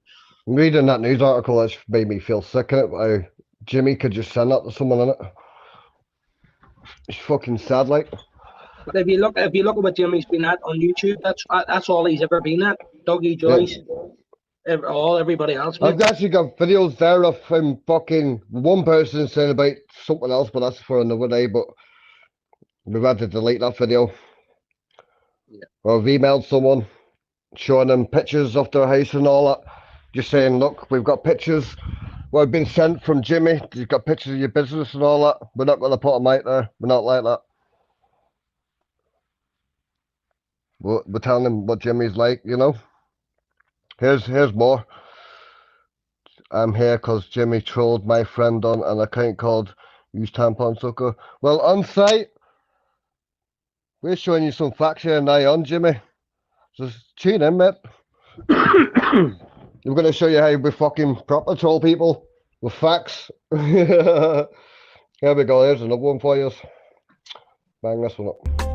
[SPEAKER 2] Reading that news article has made me feel sick in it. How Jimmy could just send that to someone in it. It's fucking sad, like.
[SPEAKER 13] But if you look at what Jimmy's been at on YouTube, that's all he's ever been at. Dougie Joyce, everybody else. Mate.
[SPEAKER 2] I've actually got videos there of him fucking one person saying about something else, but that's for another day. But we've had to delete that video.
[SPEAKER 13] Yeah.
[SPEAKER 2] Or I've emailed someone showing them pictures of their house and all that. Just saying, look, we've got pictures. Well, I've been sent from Jimmy. You've got pictures of your business and all that. We're not going to put them out there. We're not like that. We're telling him what Jimmy's like, you know. Here's more. I'm here because Jimmy trolled my friend on an account called Use Tampon Sucker. Well, on site, we're showing you some facts here now on Jimmy. Just tune in, mate. We're going to show you how we fucking proper troll people with facts. Here we go. Here's another one for you. Bang this one up.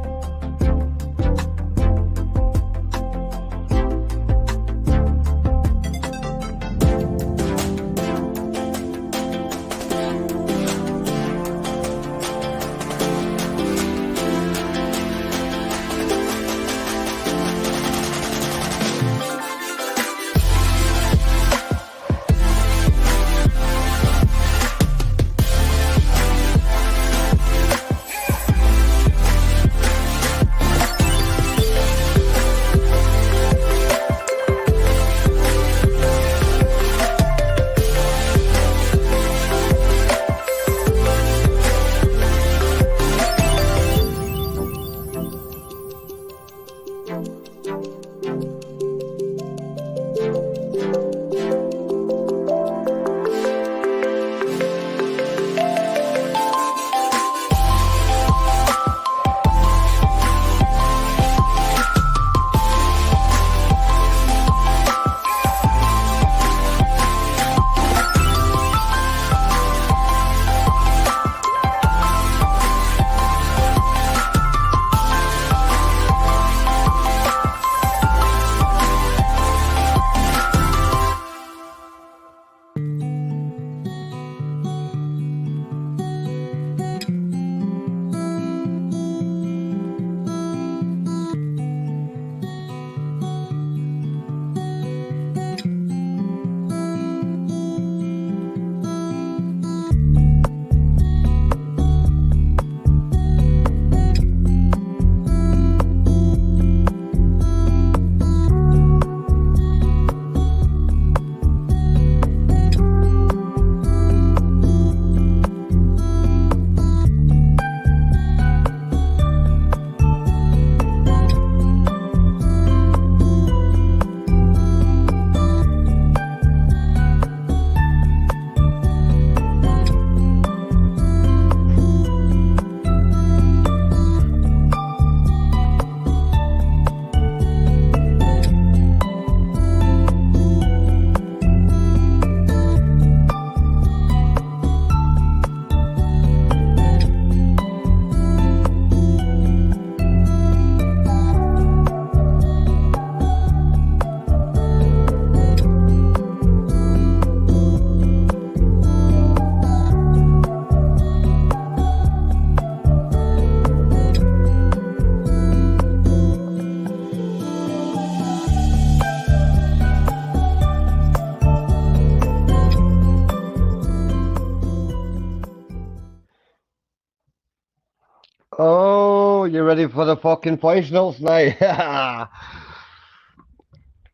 [SPEAKER 2] Oh, you ready for the fucking voice notes now?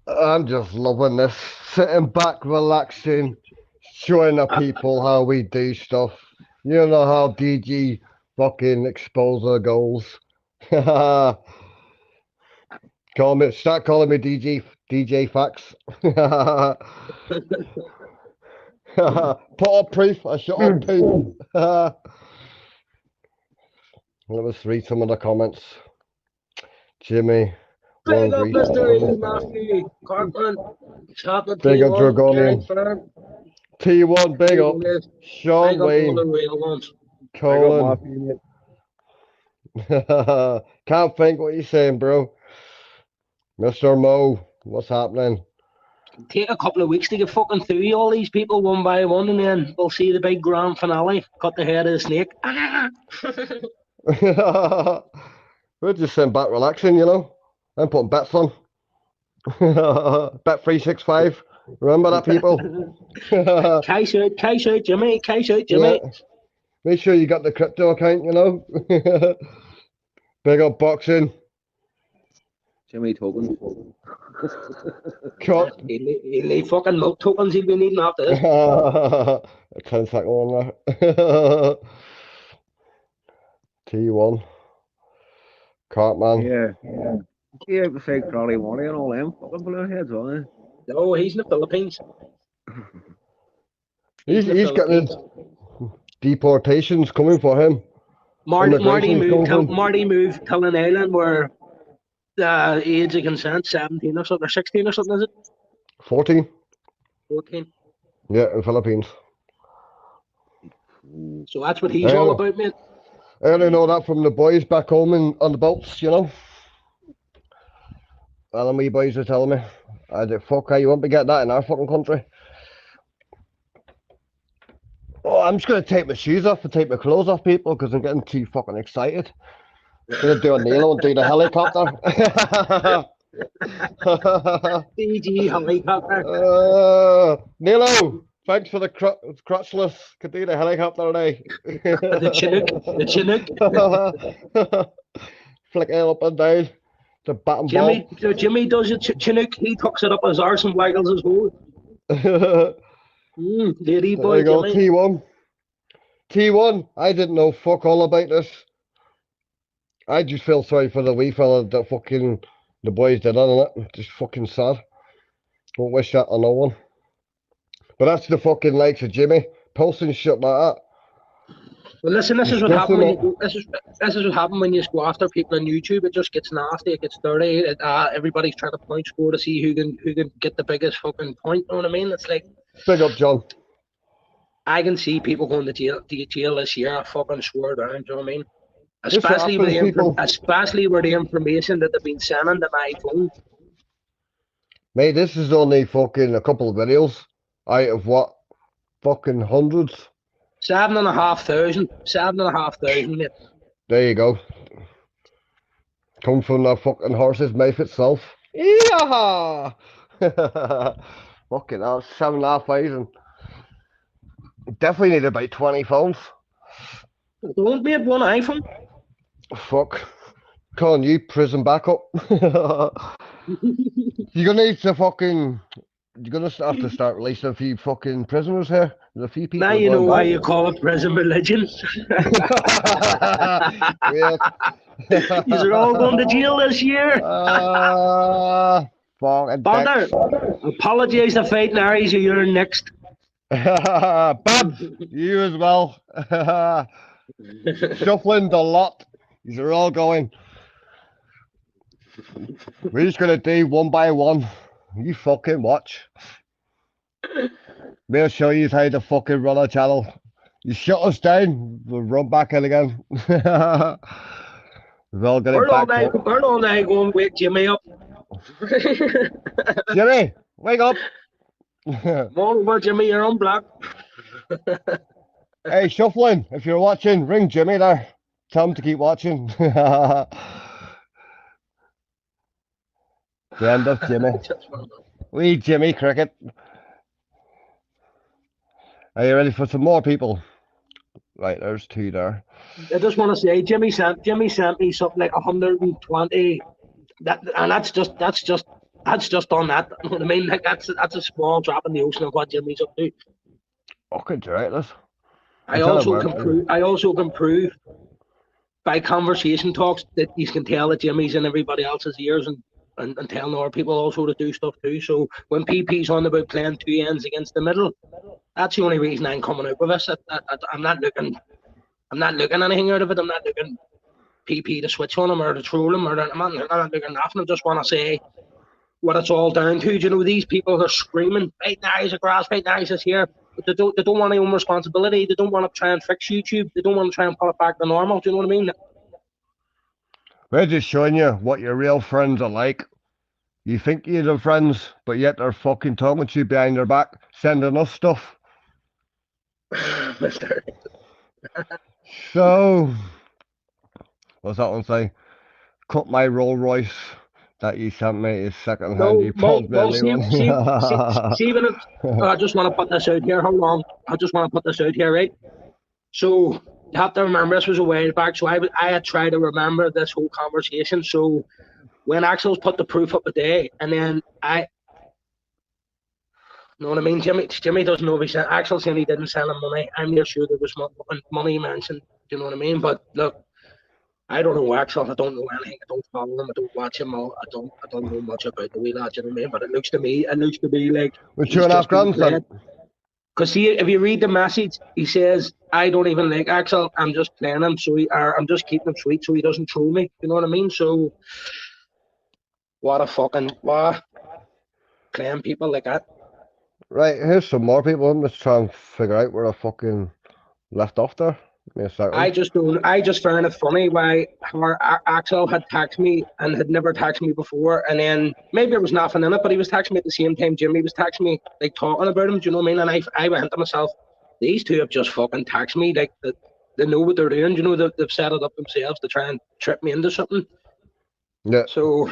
[SPEAKER 2] I'm just loving this. Sitting back, relaxing, showing the people how we do stuff. You know how DG fucking exposer goes. Start calling me DJ Facts. Put up proof. I shut up poop. Let us read some of the comments. Jimmy.
[SPEAKER 13] Big up Mr. E. Matthew, Cartman, Chocolate
[SPEAKER 2] Big up
[SPEAKER 13] T1, Gary
[SPEAKER 2] Dragonian.
[SPEAKER 13] Firm.
[SPEAKER 2] T1, big up. Sean
[SPEAKER 13] Big up all
[SPEAKER 2] Wayne.
[SPEAKER 13] the real ones.
[SPEAKER 2] Colin. Can't think what you're saying, bro. Mr. Mo, what's happening?
[SPEAKER 13] Take a couple of weeks to get fucking through all these people one by one, and then we'll see the big grand finale. Cut the head of the snake.
[SPEAKER 2] We're just sitting back relaxing, you know. I'm putting bets on. Bet 365. Remember that, people?
[SPEAKER 13] Cash out, Jimmy. Cash out, Jimmy.
[SPEAKER 2] Yeah. Make sure you got the crypto account, you know. Big up boxing.
[SPEAKER 12] Jimmy tokens.
[SPEAKER 2] Cut.
[SPEAKER 13] He'll need fucking milk tokens he'll be needing after this.
[SPEAKER 2] A 10-second one there. T1. Cartman.
[SPEAKER 12] Yeah. Yeah, it was like Crowley Money and all them fucking blue heads, wasn't it?
[SPEAKER 13] No, he's in the Philippines.
[SPEAKER 2] He's getting his deportations coming for him.
[SPEAKER 13] Marty moved to an island where the age of consent 17 or something, or 16 or something, is it?
[SPEAKER 2] 14.
[SPEAKER 13] 14.
[SPEAKER 2] Yeah, in Philippines.
[SPEAKER 13] So that's what he's all about, mate.
[SPEAKER 2] I only know that from the boys back home on the boats, you know. Well, the wee boys are telling me, I said, fuck, you won't be getting that in our fucking country. Oh, I'm just going to take my shoes off and take my clothes off, people, because I'm getting too fucking excited. I'm going to do a Nilo and do the helicopter.
[SPEAKER 13] DG helicopter.
[SPEAKER 2] Nilo, thanks for the crotchless. Could do the helicopter today.
[SPEAKER 13] The Chinook.
[SPEAKER 2] Flick it up and down. The bat and
[SPEAKER 13] Jimmy,
[SPEAKER 2] ball.
[SPEAKER 13] so Jimmy does it. Chinook, he tucks it up his arse and waggles his hole. Lady boy,
[SPEAKER 2] There you go,
[SPEAKER 13] Jimmy.
[SPEAKER 2] T1. T1, I didn't know fuck all about this. I just feel sorry for the wee fella that fucking the boys did on it. Just fucking sad. Don't wish that on no one. But that's the fucking likes of Jimmy posting shit like that.
[SPEAKER 13] Well, listen, this is what happened. This is what happened when you go after people on YouTube. It just gets nasty. It gets dirty. Everybody's trying to point score to see who can get the biggest fucking point. You know what I mean? It's like
[SPEAKER 2] big up, John.
[SPEAKER 13] I can see people going to jail this year. I fucking swear down. Do you know what I mean?
[SPEAKER 2] Especially
[SPEAKER 13] with the information that they've been sending to my phone.
[SPEAKER 2] Mate, this is only fucking a couple of videos out of what? Fucking hundreds.
[SPEAKER 13] 7,500, mate.
[SPEAKER 2] There you go. Come from the fucking horse's mouth itself. Yeah. Fucking hell, 7,500. Definitely need about 20 phones.
[SPEAKER 13] Don't be one iPhone.
[SPEAKER 2] Fuck. Calling you prison backup. You're gonna need to fucking. You're gonna have to start releasing a few fucking prisoners here. There's a few people.
[SPEAKER 13] Now you know why you call it prison religion. You're all going to jail this year.
[SPEAKER 2] Father,
[SPEAKER 13] apologise to Fighting Aries, you're next.
[SPEAKER 2] Bab, you as well. Shuffling the lot. These are all going. We're just gonna do one by one. You fucking watch. We'll show you how to fucking run a channel. You shut us down, we'll run back in again. We've all got it back.
[SPEAKER 13] Burn all night, go and wake Jimmy up.
[SPEAKER 2] Jimmy, wake up.
[SPEAKER 13] Come on over, Jimmy, you're on black.
[SPEAKER 2] Hey, Shuffling, if you're watching, ring Jimmy there. Tell him to keep watching. The end of Jimmy. Wee Jimmy Cricket. Are you ready for some more people? Right, there's two there.
[SPEAKER 13] I just want to say, Jimmy sent me something like 120. That's just on that. You know what I mean? Like that's a small drop in the ocean of what Jimmy's up to.
[SPEAKER 2] Fucking right,
[SPEAKER 13] I also can prove by conversation talks that you can tell that Jimmy's in everybody else's ears and and telling our people also to do stuff too. So when PP's on about playing two ends against the middle, that's the only reason I'm coming out with this. I'm not looking anything out of it. I'm not looking PP to switch on him or to troll him, or I'm not looking nothing. I just want to say what it's all down to. You know, these people are screaming, right now is a grass, right now is here. But they don't want their own responsibility. They don't want to try and fix YouTube. They don't want to try and put it back to normal. Do you know what I mean?
[SPEAKER 2] We're just showing you what your real friends are like. You think you're their friends, but yet they're fucking talking to you behind their back, sending us stuff. So, what's that one say? Cut my Rolls Royce that you sent me is second hand. You pulled me a new one.
[SPEAKER 13] See, when I just want to put this out here. Hold on. I just want to put this out here, right? So you have to remember this was a while back. So I had tried to remember this whole conversation. So when Axel's put the proof up today, and then know what I mean? Jimmy doesn't know if he said Axel saying he didn't sell him money. I'm not sure there was money mentioned. Do you know what I mean? But look, I don't know Axel. I don't know anything. I don't follow him. I don't watch him. I don't know much about the wee lad. Do you know what I mean? But it looks to me like
[SPEAKER 2] with 2.5 grand, son.
[SPEAKER 13] Because see, if you read the message, he says, "I don't even like Axel. I'm just playing him, I'm just keeping him sweet so he doesn't troll me." You know what I mean? So what playing people like that.
[SPEAKER 2] Right, here's some more people. Let's try and figure out where I fucking left off there. Give me a second.
[SPEAKER 13] I just found it funny why Axel had texted me and had never texted me before, and then maybe there was nothing in it, but he was texting me at the same time Jimmy was texting me, like talking about him. Do you know what I mean? And I went to myself, these two have just fucking texted me, like they know what they're doing. You know, they've set it up themselves to try and trip me into something.
[SPEAKER 2] Yeah.
[SPEAKER 13] So,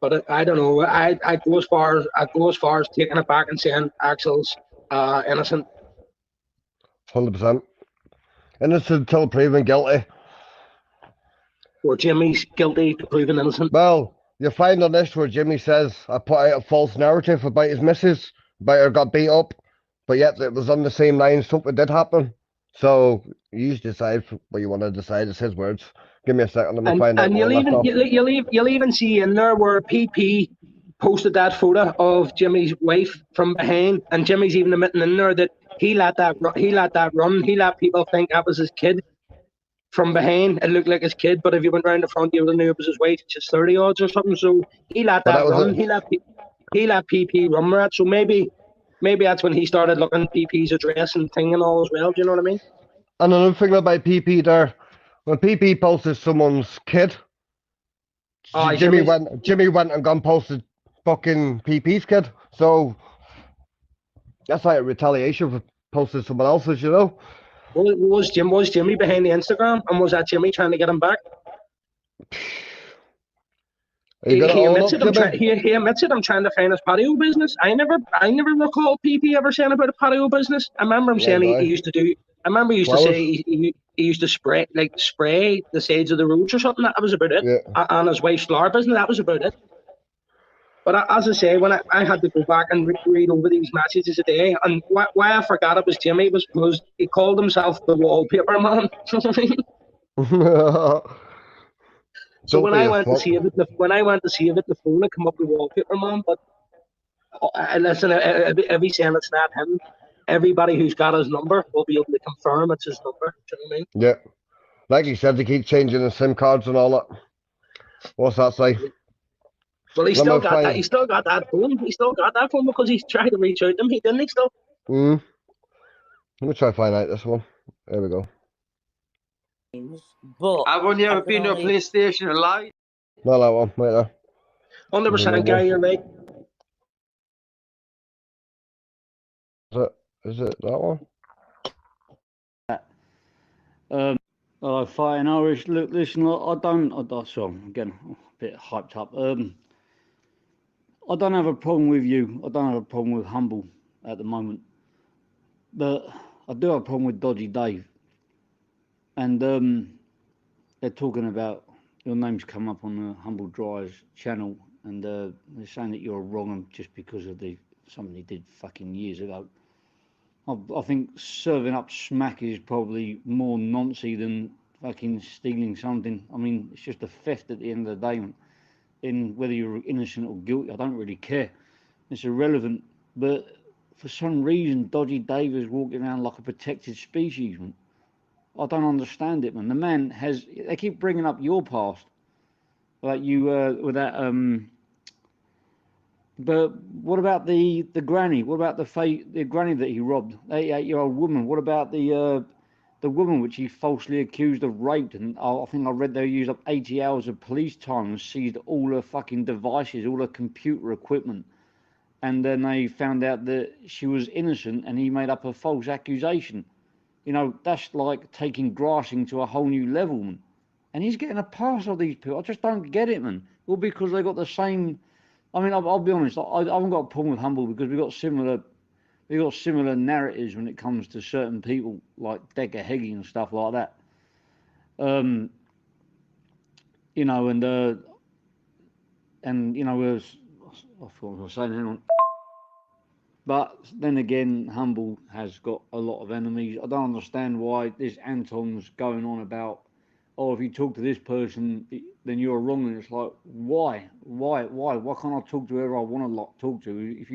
[SPEAKER 13] but I don't know. I go as far as taking it back and saying Axel's innocent.
[SPEAKER 2] 100%. Innocent until proven guilty.
[SPEAKER 13] Or Jimmy's guilty to proven innocent.
[SPEAKER 2] Well, you find on this where Jimmy says I put out a false narrative about his missus, about her got beat up, but yet it was on the same line. Something did happen. So you decide what you want to decide. It's his words. Give me a second. Let me find out.
[SPEAKER 13] And you'll even see in there where PP posted that photo of Jimmy's wife from behind, and Jimmy's even admitting in there that he let that run. He let people think that was his kid from behind. It looked like his kid, but if you went round the front, you would have knew it was his wife, just 30 odds or something. So he let that run. He let PP run that. So maybe that's when he started looking at PP's address and thing and all as well. Do you know what I mean?
[SPEAKER 2] And another thing about PP there, when PP posted someone's kid, Jimmy went and gone posted fucking PP's kid. So that's like a retaliation for posting someone else's, you know.
[SPEAKER 13] Well, was Jimmy behind the Instagram, and was that Jimmy trying to get him back? He admits it. I'm trying to find his patio business. I never recall PP ever saying about a patio business. I remember him saying he used to do. I remember he used to say he used to spray the sides of the roads or something. That was about it. Yeah. And his wife's flower business. That was about it. But as I say, when I had to go back and read over these messages today, and why I forgot it was Jimmy was because he called himself the wallpaper man. So when I went to save it, the phone had come up with wallpaper man. But listen, if he's saying it's not him, everybody who's got his number will be able to confirm it's his number. Do you know what I mean?
[SPEAKER 2] Yeah, like you said, they keep changing the SIM cards and all that. What's that say?
[SPEAKER 13] Well, he still got that. He still got that phone. He still got that phone because he's trying to reach out to him. He didn't. He still.
[SPEAKER 2] Let me try to find out this one. There we go.
[SPEAKER 15] But I've only ever been to a PlayStation Live.
[SPEAKER 2] Not that one, right there.
[SPEAKER 13] 100%, Gary, you're right.
[SPEAKER 2] Is it that one?
[SPEAKER 16] Fighting Irish. Look, listen, sorry, I'm getting a bit hyped up. I don't have a problem with you. I don't have a problem with Humble at the moment. But I do have a problem with Dodgy Dave. And they're talking about your name's come up on the Humble Dryers channel, and they're saying that you're wrong just because of something he did fucking years ago. I think serving up smack is probably more noncy than fucking stealing something. I mean, it's just a theft at the end of the day. in whether you're innocent or guilty. I don't really care. It's irrelevant. But for some reason, Dodgy Dave is walking around like a protected species, man. I don't understand it, man. The man has. They keep bringing up your past, like you with that. But what about the granny? What about the granny that he robbed? 88-year-old woman. What about the woman which he falsely accused of rape? And I think I read they used up 80 hours of police time and seized all her fucking devices, all her computer equipment. And then they found out that she was innocent and he made up a false accusation. You know, that's like taking grassing to a whole new level, man. And he's getting a pass of these people. I just don't get it, man. Well, because they got the same. I mean, I'll be honest. I haven't got a problem with Humble because we've got similar narratives when it comes to certain people like Decker Heggie and stuff like that. You know, and you know, I forgot what I was saying. Hang on. But then again, Humble has got a lot of enemies. I don't understand why this Anton's going on about, oh, if you talk to this person, then you're wrong. And it's like, why? Why can't I talk to whoever I want to talk to? If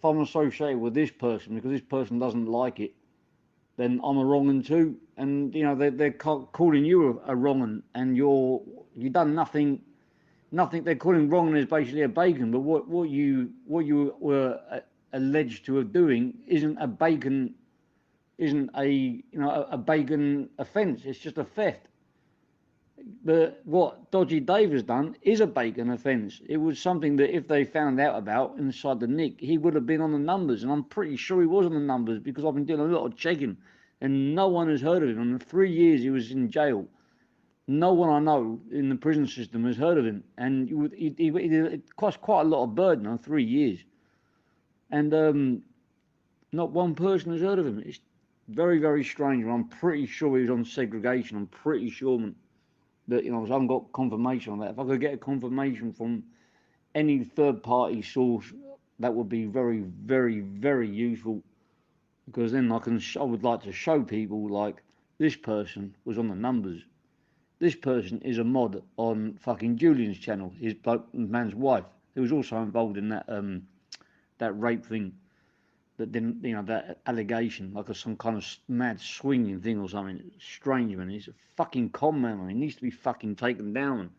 [SPEAKER 16] I'm associated with this person because this person doesn't like it, then I'm a wrong un too. And you know they're calling you a wrong un, and you've done nothing. They're calling wrong un is basically a bacon. But what you were alleged to have doing isn't a bacon offence. It's just a theft. But what Dodgy Dave has done is a bacon offence. It was something that if they found out about inside the Nick, he would have been on the numbers, and I'm pretty sure he was on the numbers because I've been doing a lot of checking, and no one has heard of him. And in 3 years he was in jail. No one I know in the prison system has heard of him, and it cost quite a lot of burden on 3 years. And not one person has heard of him. It's very, very strange. I'm pretty sure he was on segregation. I'm pretty sure, man, that, you know, I haven't got confirmation on that. If I could get a confirmation from any third-party source, that would be very, very, very useful. Because then I would like to show people, like, this person was on the numbers. This person is a mod on fucking Julian's channel, his man's wife, who was also involved in that that rape thing, that didn't, you know, that allegation, like some kind of mad swinging thing or something. Strange, man. He's a fucking con man. He needs to be fucking taken down, man.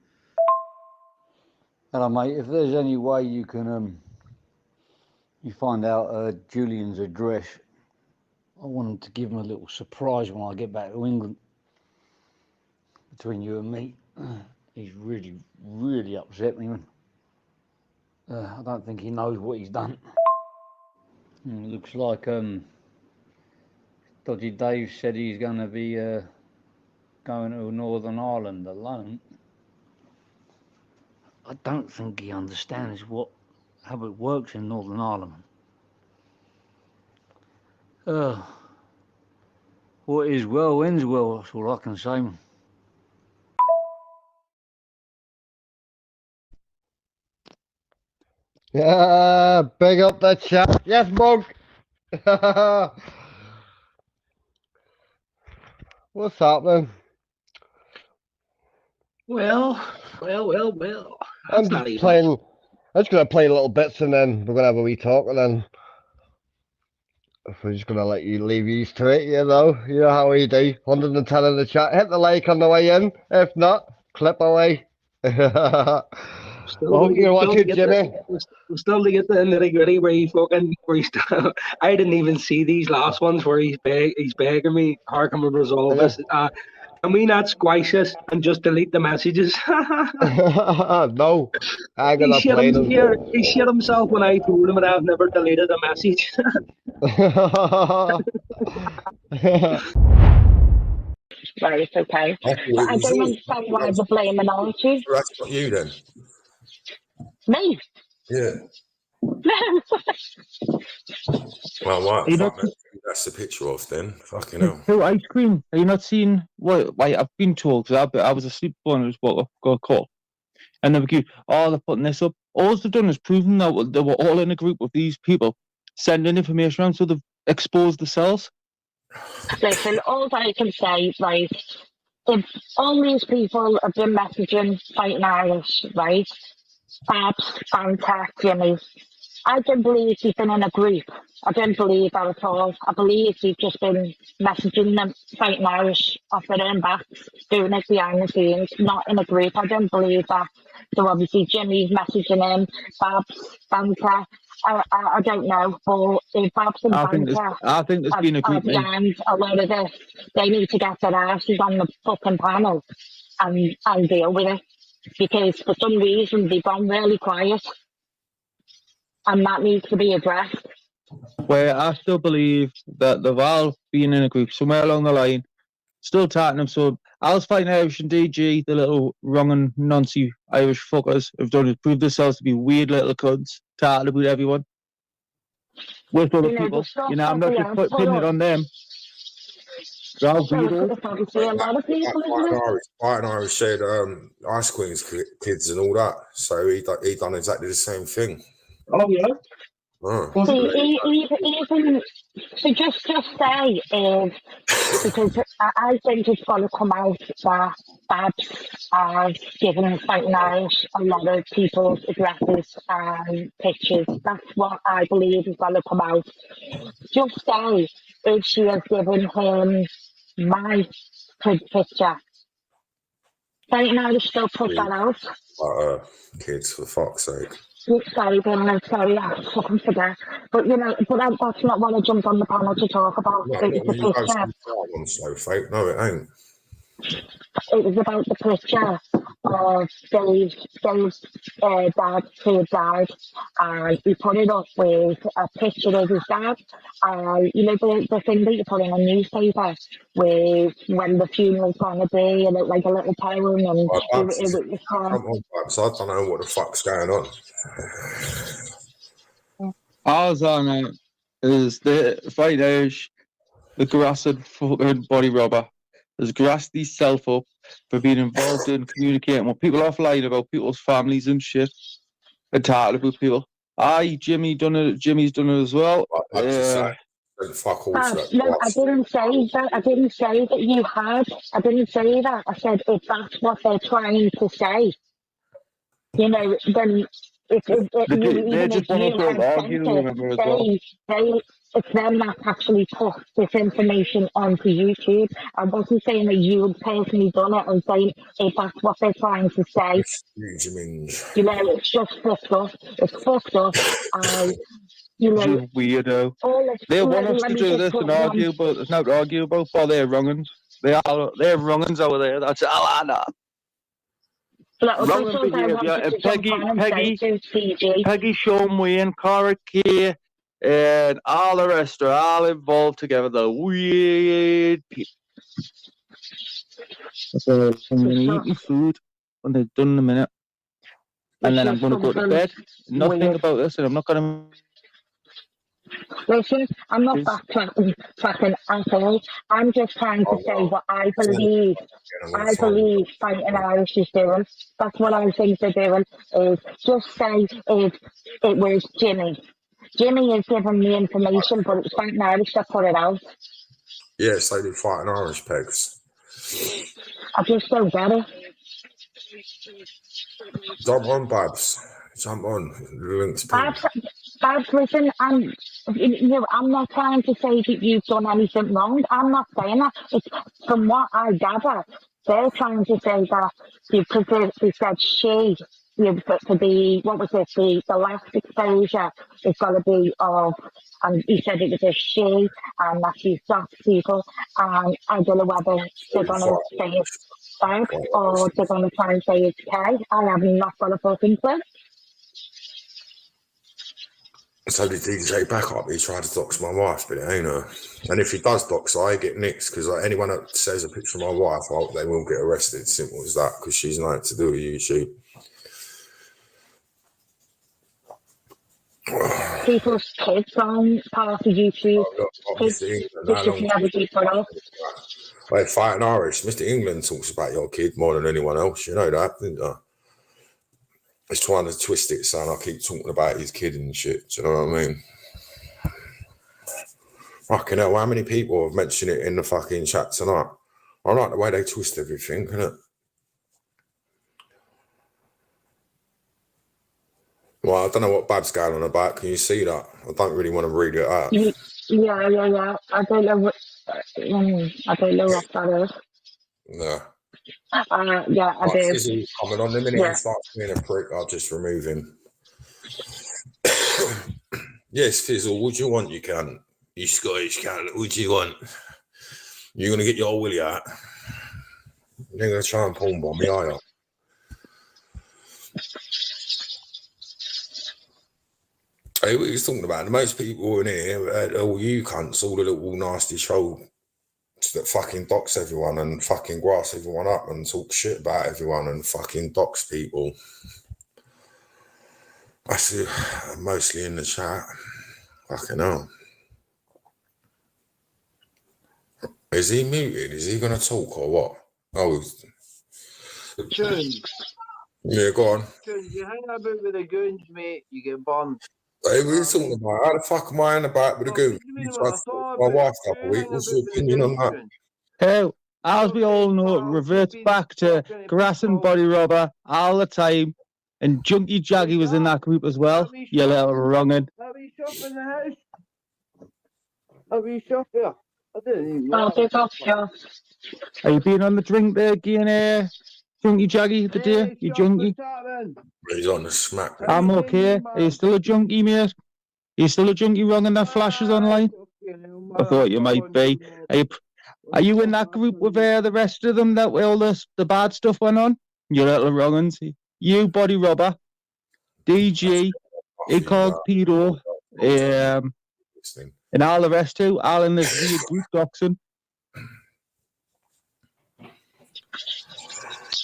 [SPEAKER 16] Hello, mate. If there's any way you can you find out Julian's address, I want to give him a little surprise when I get back to England. Between you and me, he's really, really upset me, man. I don't think he knows what he's done. It looks like Dodgy Dave said he's going to be going to Northern Ireland alone. I don't think he understands how it works in Northern Ireland. What is well ends well, that's all I can say, man.
[SPEAKER 2] Yeah, big up the chat. Yes, Monk. What's happening?
[SPEAKER 13] Well.
[SPEAKER 2] I'm just playing. I'm just gonna play little bits and then we're gonna have a wee talk and then we're just gonna let you leave these to it. You know how we do. 110 in the chat. Hit the like on the way in. If not, clip away.
[SPEAKER 13] Still
[SPEAKER 2] you're watching, Jimmy.
[SPEAKER 13] Still to get the nitty gritty where he I didn't even see these last ones where he's begging me, how can we resolve this? Can we not squash this and just delete the messages?
[SPEAKER 2] No, I'm gonna play them.
[SPEAKER 13] He shit himself when I told him that I've never deleted a message.
[SPEAKER 4] Right, okay. But I don't understand why the blaming on you.
[SPEAKER 5] That's not you then.
[SPEAKER 4] Me?
[SPEAKER 5] Yeah. Well, what? That's the picture of then. Fucking hell.
[SPEAKER 6] So ice cream. Are you not seeing what? Like, I've been told because I was asleep when I was got a call, and they were going, "Oh, they're putting this up." All they've done is proven that they were all in a group with these people, sending information around, so they've exposed themselves.
[SPEAKER 4] Listen, all I can say, right, if all these people have been messaging fighting Irish, right, Babs, Fanta, Jimmy. I don't believe he's been in a group. I don't believe that at all. I believe he's just been messaging them, fighting Irish off their own backs, doing it behind the scenes, not in a group. I don't believe that. So obviously Jimmy's messaging him, Babs, Fanta. I don't know, but if Babs and
[SPEAKER 6] I think there's been a
[SPEAKER 4] are
[SPEAKER 6] group, mate.
[SPEAKER 4] behind a lot of this, they need to get their asses on the fucking panel and deal with it. Because for some reason they've gone really quiet. And that needs to be addressed.
[SPEAKER 6] Where I still believe that they've all been in a group somewhere along the line, still tarting them. So I was fighting Irish and DG, the little wrong and noncy Irish fuckers have done is prove themselves to be weird little cunts, tarting about everyone. With other people. You know, I'm not just pinning it on them. They're all weirdos.
[SPEAKER 5] Fighting Irish said Ice Queen's kids and all that. So he done exactly the same thing.
[SPEAKER 6] Oh, yeah?
[SPEAKER 5] Oh.
[SPEAKER 4] See, even so just say, because I think it's got to come out that Babs has given Fighting Irish a lot of people's addresses and pictures. That's what I believe has got to come out. Just say if she has given him my picture. Fighting Irish still put that out.
[SPEAKER 5] Kids, for fuck's sake.
[SPEAKER 4] Sorry, Ben, I'm sorry, I fucking forget. But, you know, that's not what I jumped on the panel to talk about.
[SPEAKER 5] No,
[SPEAKER 4] It was the picture.
[SPEAKER 5] I'm so fake. No, it ain't.
[SPEAKER 4] It was about the picture of Dave's dad who had died, and he put it up with a picture of his dad. You know, the thing that you put in a newspaper with when the funeral's going to be, and like a little poem, and
[SPEAKER 5] Come on, Babs, I don't know what the fuck's going on.
[SPEAKER 6] All I know is the Fighting Irish, the grassed fucking body robber, has grassed himself up for being involved in communicating with people offline about people's families and shit, and talking about people. Jimmy's done it as well.
[SPEAKER 5] Fuck all
[SPEAKER 4] no, I didn't say that. I didn't say that you had. I didn't say that. I said if that's what they're trying to say, you know, then it's them that actually put this information onto YouTube. I wasn't saying that you had personally done it. I'm saying if that's what they're trying to say. You know, it's just fucked up. It's fucked up. You know,
[SPEAKER 6] weirdo. They want us to do this and argue, but there's no to argue about. But they're wrong'uns. They're wrong'uns over there. That's all I know. Wrong behaviour. And Peggy, Sean Wayne, Cara Kay, and all the rest are all involved together. The weird people. So I'm going to eat my food when they're done in a minute. And then I'm going to go to bed. Nothing about this, and I'm not going to...
[SPEAKER 4] Listen, I'm not backtracking at all. I'm just trying to say what I believe. I believe Fighting Irish is doing. That's what I think they're doing. Is just say if it was Jimmy. Jimmy is giving me information, but it's Fighting Irish that put it out.
[SPEAKER 5] Yes, they did Fighting Irish, Pegs.
[SPEAKER 4] I just don't get it.
[SPEAKER 5] Jump on, Babs. Jump on. The link's
[SPEAKER 4] Babs, listen, I'm not trying to say that you've done anything wrong. I'm not saying that. It's from what I gather, they're trying to say that because they said she, for the, what was it, the last exposure is got to be of, and he said it was a she, and that she's doxed people, and I don't know whether they're going to say it's Babs or they're going to try and say it's Kay. I have not got a fucking clue.
[SPEAKER 5] So did DJ Backup. He tried to dox my wife, but it ain't her. And if he does dox, I get nicked because anyone that says a picture of my wife, they will get arrested. Simple as that, because she's nothing to do with YouTube.
[SPEAKER 4] People's kids on part of YouTube.
[SPEAKER 5] Wait, Fighting Irish. Mr. England talks about your kid more than anyone else. You know that, didn't you? He's trying to twist it, saying I keep talking about his kid and shit. Do you know what I mean? Fucking hell, how many people have mentioned it in the fucking chat tonight? I like the way they twist everything, innit? Well, I don't know what Bab's going on about. Can you see that? I don't really want to read it out.
[SPEAKER 4] Yeah. I don't know what that is.
[SPEAKER 5] No.
[SPEAKER 4] Yeah, I do.
[SPEAKER 5] Fizzle's coming on the minute
[SPEAKER 4] Yeah.
[SPEAKER 5] he starts being a prick, I'll just remove him. Yes, Fizzle, what do you want, you cunt? You Scottish cunt, what do you want? You're going to get your willy out. You're going to try and pawn bomb me, are you? Hey, what are you talking about? Most people in here, all you cunts, all the little nasty trolls that fucking dox everyone and fucking grass everyone up and talk shit about everyone and fucking dox people. I see mostly in the chat. Fucking hell. Is he muted? Is he going to talk or what? Oh,
[SPEAKER 15] June,
[SPEAKER 5] yeah, go on.
[SPEAKER 15] June, you hang about with the goons, mate, you get burned.
[SPEAKER 5] Hey, what are you talking about? How the fuck am I in about with the goon? You tried to talk to my wife the other week. What's your opinion on that?
[SPEAKER 6] Hey, as we all know, it reverts back to grass and body rubber all the time. And Junkie Jaggy was in that group as well. You little wrongin'.
[SPEAKER 15] Have you shop in the house? Have you shop here? I didn't even
[SPEAKER 4] Oh,
[SPEAKER 15] know.
[SPEAKER 4] big off, yeah.
[SPEAKER 6] Are you been on the drink there, Guinea? Junkie Jaggy, the day? You junkie?
[SPEAKER 5] He's on the smack.
[SPEAKER 6] I'm okay. Are you still a junkie, mate? Are you still a junkie wronging that flashes online? I thought you might be. Are you in that group with the rest of them that all the bad stuff went on? You little wrongins. You, Body Rubber, DG, Incognito, and all the rest too, all in this weird group doxing.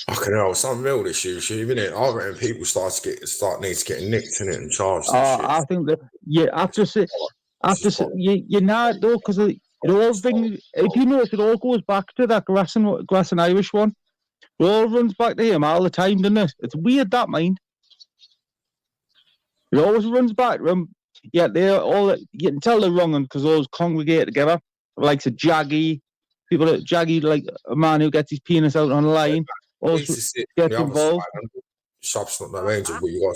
[SPEAKER 5] Fucking hell, some real issue, isn't it? I reckon people need to get nicked in it and charged.
[SPEAKER 6] I think that you you're not though, because it all things. If you notice, it all goes back to that grass and Irish one. It all runs back to him all the time, doesn't it? It's weird that mind. It always runs back to him. Yeah, they're all. You can tell they're wrong because all congregate together. Like a Jaggy, people that Jaggy, like a man who gets his penis out online, also gets involved.
[SPEAKER 5] Shop's not no angel, but you got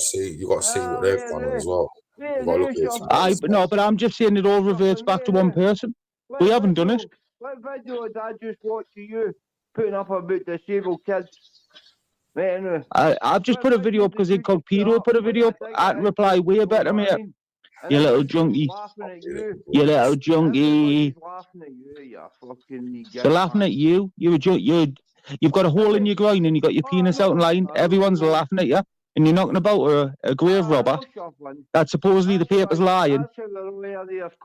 [SPEAKER 5] to see what they've done as well. You got to look at it.
[SPEAKER 6] But I'm just saying it all reverts back to one person. We haven't done it.
[SPEAKER 15] What video did I just watch of you putting up about disabled kids? Mate,
[SPEAKER 6] I've just put a video up because Incognito put a video up. I'd reply way better, mate. You little junkie. You little junkie. They're laughing at you. You've got a hole in your groin and you got your penis out in line. Everyone's laughing at you. And you're knocking about a grave robber that supposedly the paper's lying.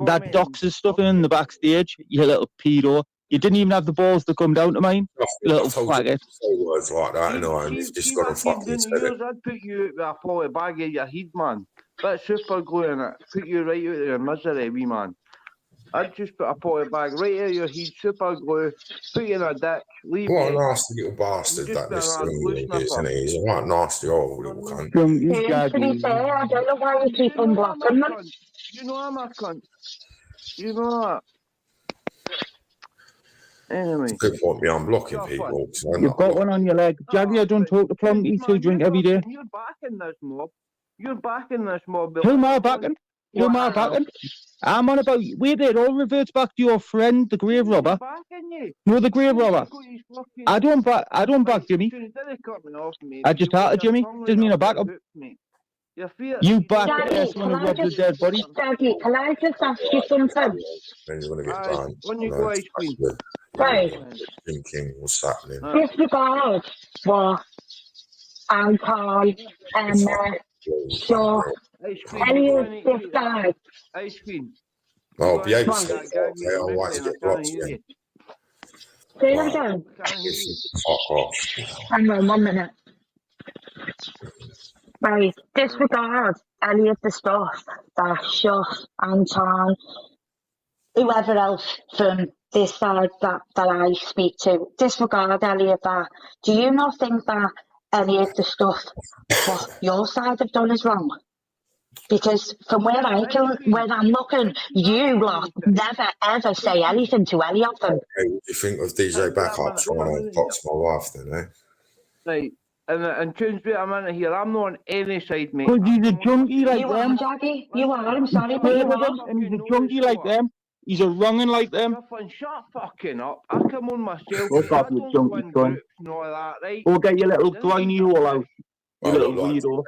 [SPEAKER 6] That doxes stuff in the backstage. You little pedo. You didn't even have the balls to come down to mine. You little faggot.
[SPEAKER 5] Words like that, and you've just got to fucking say it.
[SPEAKER 15] I'd put you out with a poly bag of your head, man. That's super glue in it. Put you right out of your misery, wee man. I'd just put a poly bag right out of your head, super glue, put you in a ditch, leave
[SPEAKER 5] What a
[SPEAKER 15] you.
[SPEAKER 5] nasty little bastard that this thing is, isn't he? He's a right nasty old little cunt.
[SPEAKER 4] To be fair, I don't know why you keep on blocking them.
[SPEAKER 15] You know I'm a cunt. You know that. Anyway.
[SPEAKER 5] It's a good point, me unblocking people.
[SPEAKER 6] You've got one on your leg. Jaggy, I don't talk to Plunky, so drink every day.
[SPEAKER 15] You're backing this mob. You're backing this mob.
[SPEAKER 6] Who am I backing? Who am I backing? I'm on about. Wait, it all reverts back to your friend, the grave robber. No, the grave robber. I don't back Jimmy. I just hearted Jimmy. Doesn't mean I back him. You back someone who robbed a dead body.
[SPEAKER 4] Daddy, can I just ask you something?
[SPEAKER 5] Then you're going to get done.
[SPEAKER 15] When you go ice cream.
[SPEAKER 4] Right.
[SPEAKER 5] Thinking what's happening.
[SPEAKER 4] Disregard what Anton, Emma, Shaw, any of this guy.
[SPEAKER 15] Ice cream.
[SPEAKER 5] Oh, be able to say that. Otherwise, get blocked again.
[SPEAKER 4] Say that again.
[SPEAKER 5] Fuck off.
[SPEAKER 4] Hang on 1 minute. Right, disregard any of the stuff that Shuff, Anton, whoever else from this side that I speak to, disregard any of that. Do you not think that any of the stuff what your side have done is wrong? Because from where I'm looking, you lot never ever say anything to any of them.
[SPEAKER 5] Hey, what do you think of DJ Backup trying to box my wife then, eh?
[SPEAKER 15] Right, and tunes me, I'm into here. I'm not on any side, mate.
[SPEAKER 6] Because he's a junkie like
[SPEAKER 4] You
[SPEAKER 6] them.
[SPEAKER 4] are, Jackie. You are. I'm
[SPEAKER 6] He's
[SPEAKER 4] sorry, but you
[SPEAKER 6] heard of
[SPEAKER 4] are.
[SPEAKER 6] them, and he's a junkie like them. He's a wronging like them.
[SPEAKER 15] Shut fucking up. I come on myself.
[SPEAKER 6] Fuck off,
[SPEAKER 15] I
[SPEAKER 6] you
[SPEAKER 15] don't go
[SPEAKER 6] junkie
[SPEAKER 15] in
[SPEAKER 6] cunt.
[SPEAKER 15] groups and all that, right?
[SPEAKER 6] Go get your little
[SPEAKER 15] Then
[SPEAKER 6] grimy hole out. You
[SPEAKER 5] Well,
[SPEAKER 6] little
[SPEAKER 5] look, like,
[SPEAKER 6] weirdo.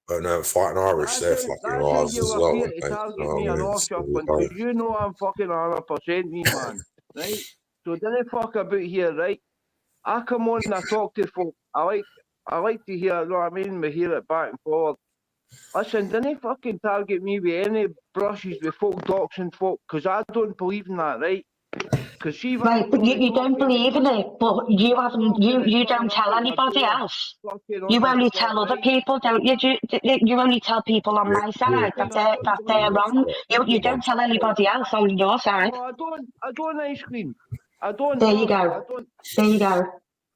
[SPEAKER 5] but fighting Irish, they're fucking
[SPEAKER 15] That's
[SPEAKER 5] ours
[SPEAKER 15] you
[SPEAKER 5] as
[SPEAKER 15] were
[SPEAKER 5] well.
[SPEAKER 15] here
[SPEAKER 5] aren't
[SPEAKER 15] to
[SPEAKER 5] they?
[SPEAKER 15] target
[SPEAKER 5] You know
[SPEAKER 15] me
[SPEAKER 5] what I
[SPEAKER 15] and
[SPEAKER 5] mean?
[SPEAKER 15] all
[SPEAKER 5] So
[SPEAKER 15] stuff,
[SPEAKER 5] we
[SPEAKER 15] because
[SPEAKER 5] both-
[SPEAKER 15] you know I'm fucking 100% me, man. Right? So don't fuck about here, right? I come on and I talk to folk. I like to hear, you know what I mean? We hear it back and forth. Listen, don't fucking target me with any brushes with folk doxing folk, because I don't believe in that, right? Because see,
[SPEAKER 4] Right, but you don't believe in it, but you haven't. You don't tell anybody else. You only tell other people, don't you? You only tell people on my side that they're wrong. You don't tell anybody else on your side.
[SPEAKER 15] No, I don't ice cream. I don't.
[SPEAKER 4] There you
[SPEAKER 15] no, I
[SPEAKER 4] go.
[SPEAKER 15] don't.
[SPEAKER 4] There you go.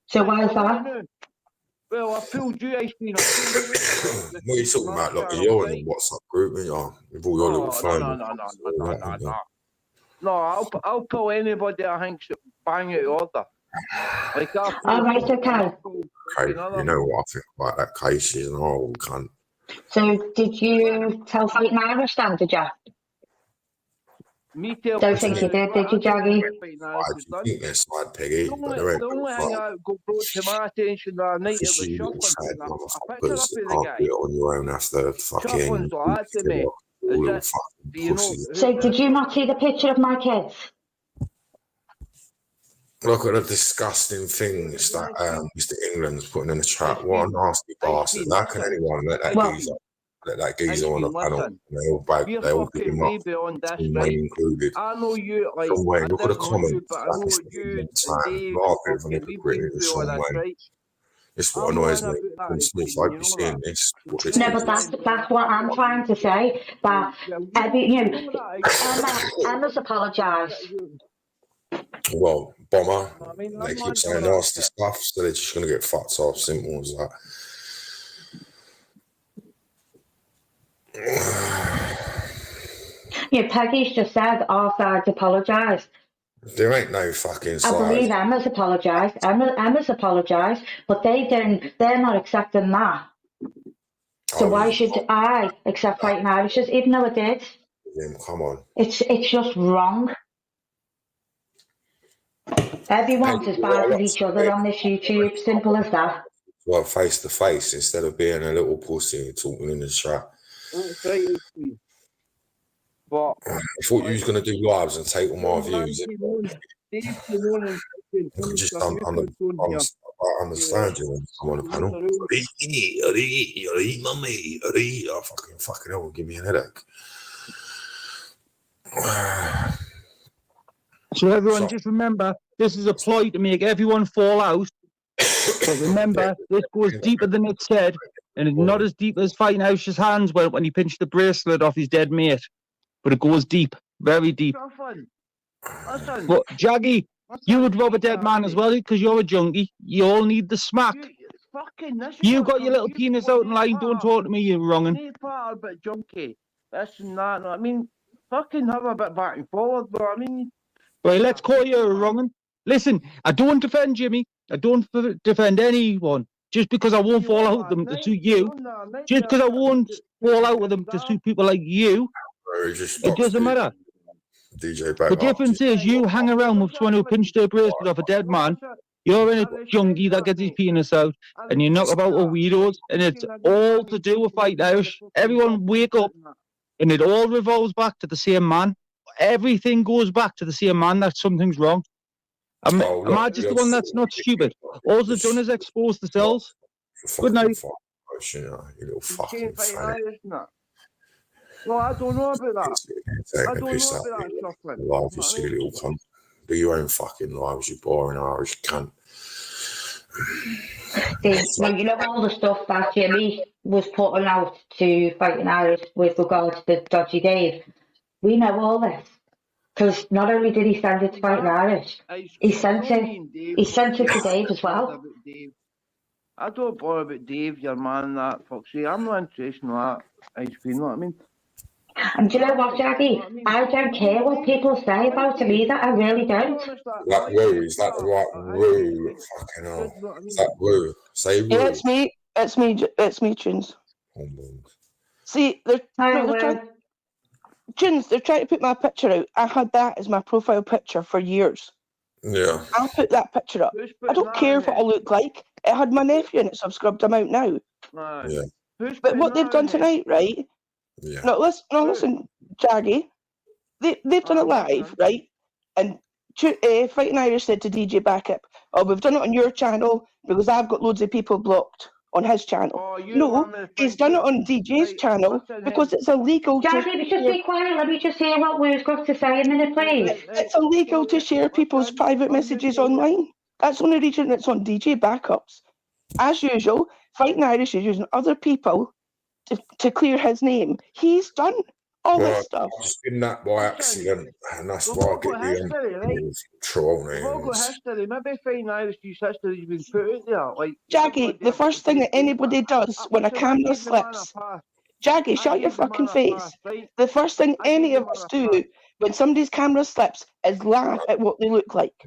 [SPEAKER 4] So why is
[SPEAKER 15] What do you
[SPEAKER 4] that?
[SPEAKER 15] know? Well, I pulled you ice cream. I pulled you
[SPEAKER 5] What are you talking about? Like, you're in a WhatsApp group, aren't you? With all your little phone.
[SPEAKER 15] No, I'll pull anybody I think's bang out of order. Like I
[SPEAKER 4] All right, okay.
[SPEAKER 5] Okay, you know what I think about that case is an horrible cunt.
[SPEAKER 4] So did you tell Fighting Irish then, did you?
[SPEAKER 15] Me tell
[SPEAKER 4] Don't think you did you, Jaggy?
[SPEAKER 5] I do think they're side peggy, but they're ain't
[SPEAKER 15] The only thing I got brought to my attention that night, it was
[SPEAKER 5] you little
[SPEAKER 15] shuffling.
[SPEAKER 5] sad
[SPEAKER 15] I
[SPEAKER 5] motherfuckers
[SPEAKER 15] picked her up
[SPEAKER 5] that
[SPEAKER 15] with the
[SPEAKER 5] can't
[SPEAKER 15] guy.
[SPEAKER 5] do it on your own after fucking
[SPEAKER 15] Shuffling's like that to me.
[SPEAKER 5] all little
[SPEAKER 15] Is
[SPEAKER 5] fucking
[SPEAKER 15] do you know?
[SPEAKER 5] pussies.
[SPEAKER 4] So did you not see the picture of my kids?
[SPEAKER 5] Look at the disgusting things that Mr. England's putting in the chat. What a nasty bastard. How can anyone let that geezer on a panel? And they all give him up, Tom Wayne included.
[SPEAKER 15] I know you, like,
[SPEAKER 5] Tom Wayne,
[SPEAKER 15] I
[SPEAKER 5] look at the
[SPEAKER 15] didn't know you,
[SPEAKER 5] comments.
[SPEAKER 15] but I know
[SPEAKER 5] Mr.
[SPEAKER 15] you
[SPEAKER 5] England's
[SPEAKER 15] and
[SPEAKER 5] saying,
[SPEAKER 15] Dave
[SPEAKER 5] a lot of people
[SPEAKER 15] fucking, we've
[SPEAKER 5] hypocrite
[SPEAKER 15] been
[SPEAKER 5] in
[SPEAKER 15] through all
[SPEAKER 5] Tom
[SPEAKER 15] this,
[SPEAKER 5] Wayne.
[SPEAKER 15] right?
[SPEAKER 5] It's what
[SPEAKER 15] I'm
[SPEAKER 5] annoys
[SPEAKER 15] not
[SPEAKER 5] me.
[SPEAKER 15] about that,
[SPEAKER 5] And Smith, I hope you're seeing this. What this
[SPEAKER 4] No,
[SPEAKER 5] is.
[SPEAKER 4] but that's what I'm trying to say. That Emma's apologised.
[SPEAKER 5] Well, Bomber, they keep saying nasty stuff, so they're just going to get fucked off. Simple as that.
[SPEAKER 4] Yeah, Peggy's just said our side's apologised.
[SPEAKER 5] There ain't no fucking side.
[SPEAKER 4] I believe Emma's apologised. Emma's apologised, but they're not accepting that. So why should I accept Fighting Irishes, even though I did?
[SPEAKER 5] Come on.
[SPEAKER 4] It's just wrong. Everyone's as bad as each other on this YouTube. Simple as that.
[SPEAKER 5] Well, face to face instead of being a little pussy and talking in the chat.
[SPEAKER 15] But
[SPEAKER 5] I thought you was going to do lives and take all my views. I just understand you when you come on the panel. Mummy, fucking hell, give me a headache.
[SPEAKER 6] So everyone, just remember, this is a ploy to make everyone fall out. But remember, this goes deeper than it said, and it's not as deep as Fighting Irish's hands went when he pinched the bracelet off his dead mate. But it goes deep, very deep. But Jaggy, you would rob a dead man as well because you're a junkie. You all need the smack. You got your little penis out in line. Don't talk to me, you wrongin'.
[SPEAKER 15] But junkie, this and that. I mean, fucking have a bit back and forward, but I mean.
[SPEAKER 6] Right, let's call you a wrongin'. Listen, I don't defend Jimmy. I don't defend anyone. Just because I won't fall out with them to suit you. Just because I won't fall out with them to suit people like you. It doesn't matter. The difference is you hang around with someone who pinched their bracelet off a dead man. You're in a junkie that gets his penis out, and you knock about with weirdos, and it's all to do with Fighting Irish. Everyone wake up, and it all revolves back to the same man. Everything goes back to the same man that something's wrong. Am I just the one that's not stupid? All they've done is expose themselves. Good night.
[SPEAKER 5] You little fucking fanny.
[SPEAKER 15] Well, I don't know about that. I don't know about that,
[SPEAKER 5] Life, you silly little cunt. Do your own fucking lives, you boring Irish cunt.
[SPEAKER 4] You know all the stuff that Jimmy was putting out to Fighting Irish with regard to the dodgy Dave. We know all this. Because not only did he send it to Fighting Irish, he sent it to Dave as well.
[SPEAKER 15] I don't bother about Dave, your man, that fuck. See, I'm not interested in that ice cream, you know what I mean?
[SPEAKER 4] And do you know what, Jackie? I don't care what people say about him either. I really don't.
[SPEAKER 5] That woo, is that the right woo? Fucking hell. Is that woo? Say woo.
[SPEAKER 17] Yeah, it's me. It's me, Tunes. See, they're trying. Tunes, they're trying to put my picture out. I had that as my profile picture for years.
[SPEAKER 5] Yeah.
[SPEAKER 17] I'll put that picture up. I don't care what I look like. It had my nephew in it, so I've scrubbed him out now.
[SPEAKER 5] Yeah.
[SPEAKER 17] But what they've done tonight, right?
[SPEAKER 5] Yeah.
[SPEAKER 17] No, listen, Jaggy. They've done it live, right? And Fighting Irish said to DJ Backup, "Oh, we've done it on your channel because I've got loads of people blocked on his channel." No, he's done it on DJ's channel because it's illegal.
[SPEAKER 4] Jackie, just be quiet. Let me just hear what Woo's got to say a minute, please.
[SPEAKER 17] It's illegal to share people's private messages online. That's the only reason it's on DJ Backups. As usual, Fighting Irish is using other people to clear his name. He's done all this stuff.
[SPEAKER 5] I've just been that by accident, and that's why I get the troll names.
[SPEAKER 15] Maybe Fighting Irish's history's been put out there. Like,
[SPEAKER 17] Jaggy, the first thing that anybody does when a camera slips, Jaggy, shut your fucking face. The first thing any of us do when somebody's camera slips is laugh at what they look like.